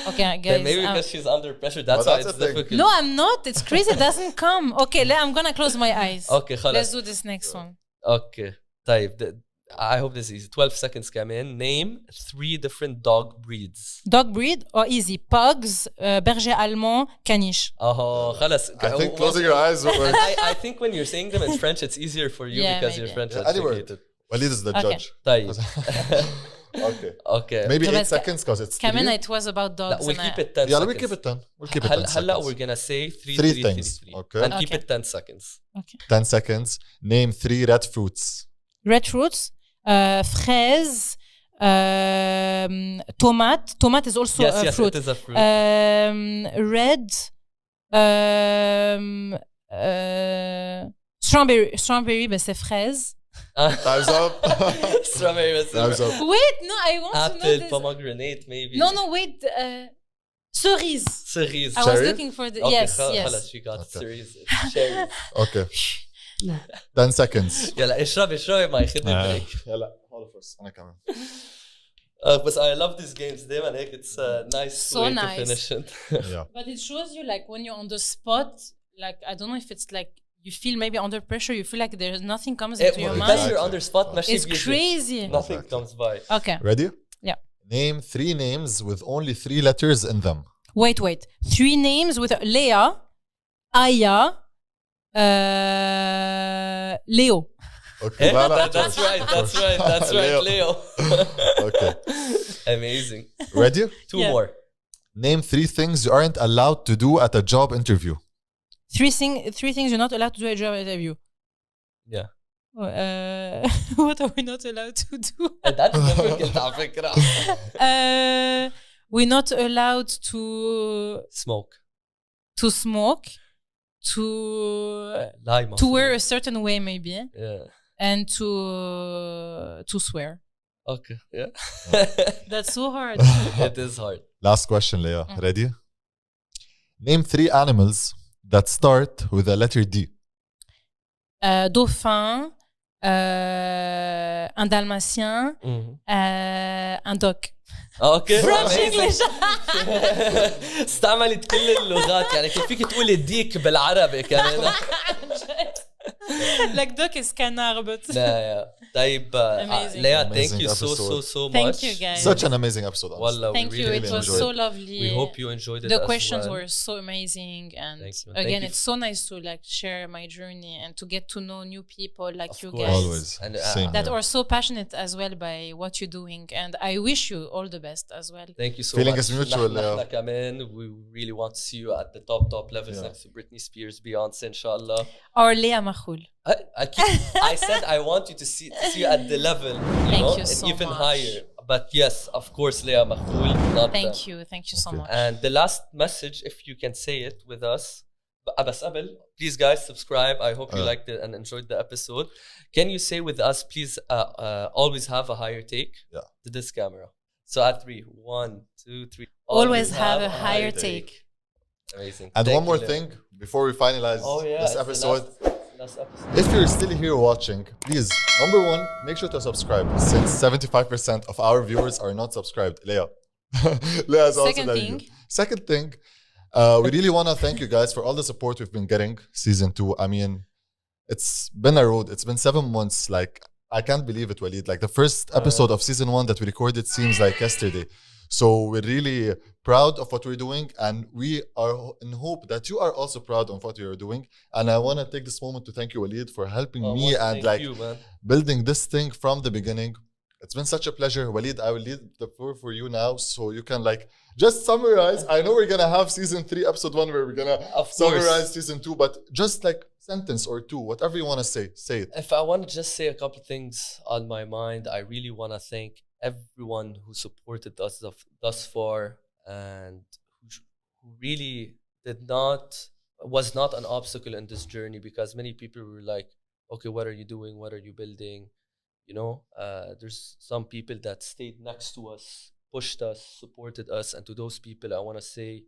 Okay, guys. Then maybe because she's under pressure, that's why it's difficult. No, I'm not. It's crazy. It doesn't come. Okay, I'm gonna close my eyes. Okay, خلاص. Let's do this next one. Okay. طيب, I hope this is easy. 12 seconds كمان. Name 3 different dog breeds. Dog breed or easy? Pugs, berger allemand, caniche. خلاص. I think closing your eyes will work. I think when you're saying them in French, it's easier for you because you're French educated. Walid is the judge. طيب. Okay. Maybe 8 seconds because it's 3. كمان it was about dogs. We'll keep it 10 seconds. Yeah, we'll keep it 10. We'll keep it 10 seconds. هلا we're gonna say 3 things. Okay. And keep it 10 seconds. Okay. 10 seconds. Name 3 red fruits. Red fruits, fraise, tomate. Tomate is also a fruit. Yes, it is a fruit. Red, strawberry, but c'est fraise. Time's up. Strawberry. Time's up. Wait, no, I want to know Apple, this. pomegranate, maybe. No, wait. Cerise. Cerise. I was looking for the okay, yes. خلاص, she got cerise. Cherries. Okay. 10 seconds. يلا اشربي ما ياخذ بريك. يلا all of us. أنا كمان. But I love these games دايما هيك. It's a nice way to finish it. Yeah. But it shows you like when you're on the spot, like I don't know if it's like you feel maybe under pressure, you feel like there's nothing comes into your mind. Because you're under spot, it's crazy. Nothing comes by. Okay. Ready? Yeah. Name 3 names with only 3 letters in them. Wait. 3 names with Lea, Aya, Leo. Okay. That's right, Leo. Okay. Amazing. Ready? 2 more. Name 3 things you aren't allowed to do at a job interview. 3 things you're not allowed to do at a job interview. Yeah. What are we not allowed to do? That's difficult على فكرة. We're not allowed to smoke. To wear a certain way maybe. Yeah. And to swear. Okay. Yeah. That's so hard. It is hard. Last question, Lea. Ready? Name 3 animals that start with the letter D. Dauphin, un dalmatien, un doc. اوكي. French English. استعملت كل اللغات يعني كيف فيك تقولي ديك بالعربي كمان. Like doc is canard but. لا طيب Lea, thank you so much. Thank you guys. Such an amazing episode. Thank you. It was so lovely. We hope you enjoyed it. The questions were so amazing, and again, it's so nice to like share my journey and to get to know new people like you guys. Always. And, that are so passionate as well by what you're doing, and I wish you all the best as well. Thank you so Feeling much. is mutual. نحن كمان we really want to see you at the top levels next to Britney Spears, Beyonce, inshallah. Or Lea Makhoul. I said I want you to see you at the level, Thank you and so even much. higher. But yes, of course, Lea Makhoul. Thank you so much. And the last message, if you can say it with us, بس قبل, please guys subscribe. I hope you liked it and enjoyed the episode. Can you say with us, please, always have a higher take to this camera. So at 3, 1, 2, 3. Always have a higher take. Amazing. And one more thing before we finalize this episode. If you're still here watching, please, number 1, make sure to subscribe since 75% of our viewers are not subscribed. Lea. Lea is also there. Second thing, we really want to thank you guys for all the support we've been getting season 2. I mean, it's been a road. It's been 7 months. Like, I can't believe it, Walid. Like, the first episode of season 1 that we recorded seems like yesterday. So we're really proud of what we're doing, and we are in hope that you are also proud of what you're doing. And I want to take this moment to thank you, Walid, for helping me and building this thing from the beginning. It's been such a pleasure. Walid, I will leave the floor for you now so you can just summarize. I know we're going to have season 3, episode 1, where we're going to summarize season 2, but just sentence or 2, whatever you want to say it. If I want to just say a couple things on my mind, I really want to thank everyone who supported us thus far and who really was not an obstacle in this journey, because many people were like, okay, what are you doing? What are you building? you know, there's some people that stayed next to us, pushed us, supported us, and to those people I want to say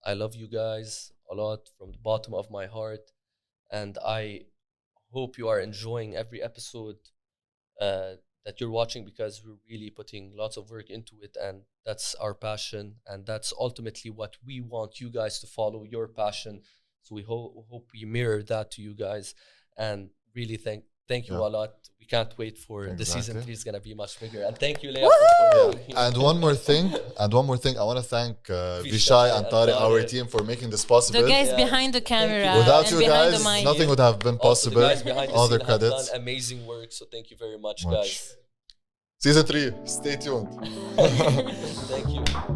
I love you guys a lot from the bottom of my heart, and I hope you are enjoying every episode that you're watching, because we're really putting lots of work into it, and that's our passion, and that's ultimately what we want you guys to follow, your passion. So we hope we mirror that to you guys, and really thank you a lot. We can't wait for the season 3 is gonna be much bigger. And thank you, Lea, for And one more thing, I want to thank Vishai and Tariq, our team, for making this possible. The guys behind the camera. Without and you behind guys, the mic. nothing would have been possible. Also, the guys behind the all scene the credits. have done amazing work, so thank you very much. Guys. Season 3, stay tuned.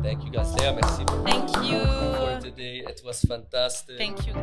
Thank you guys. Lea, merci beaucoup. Thank you for today. It was fantastic. Thank you.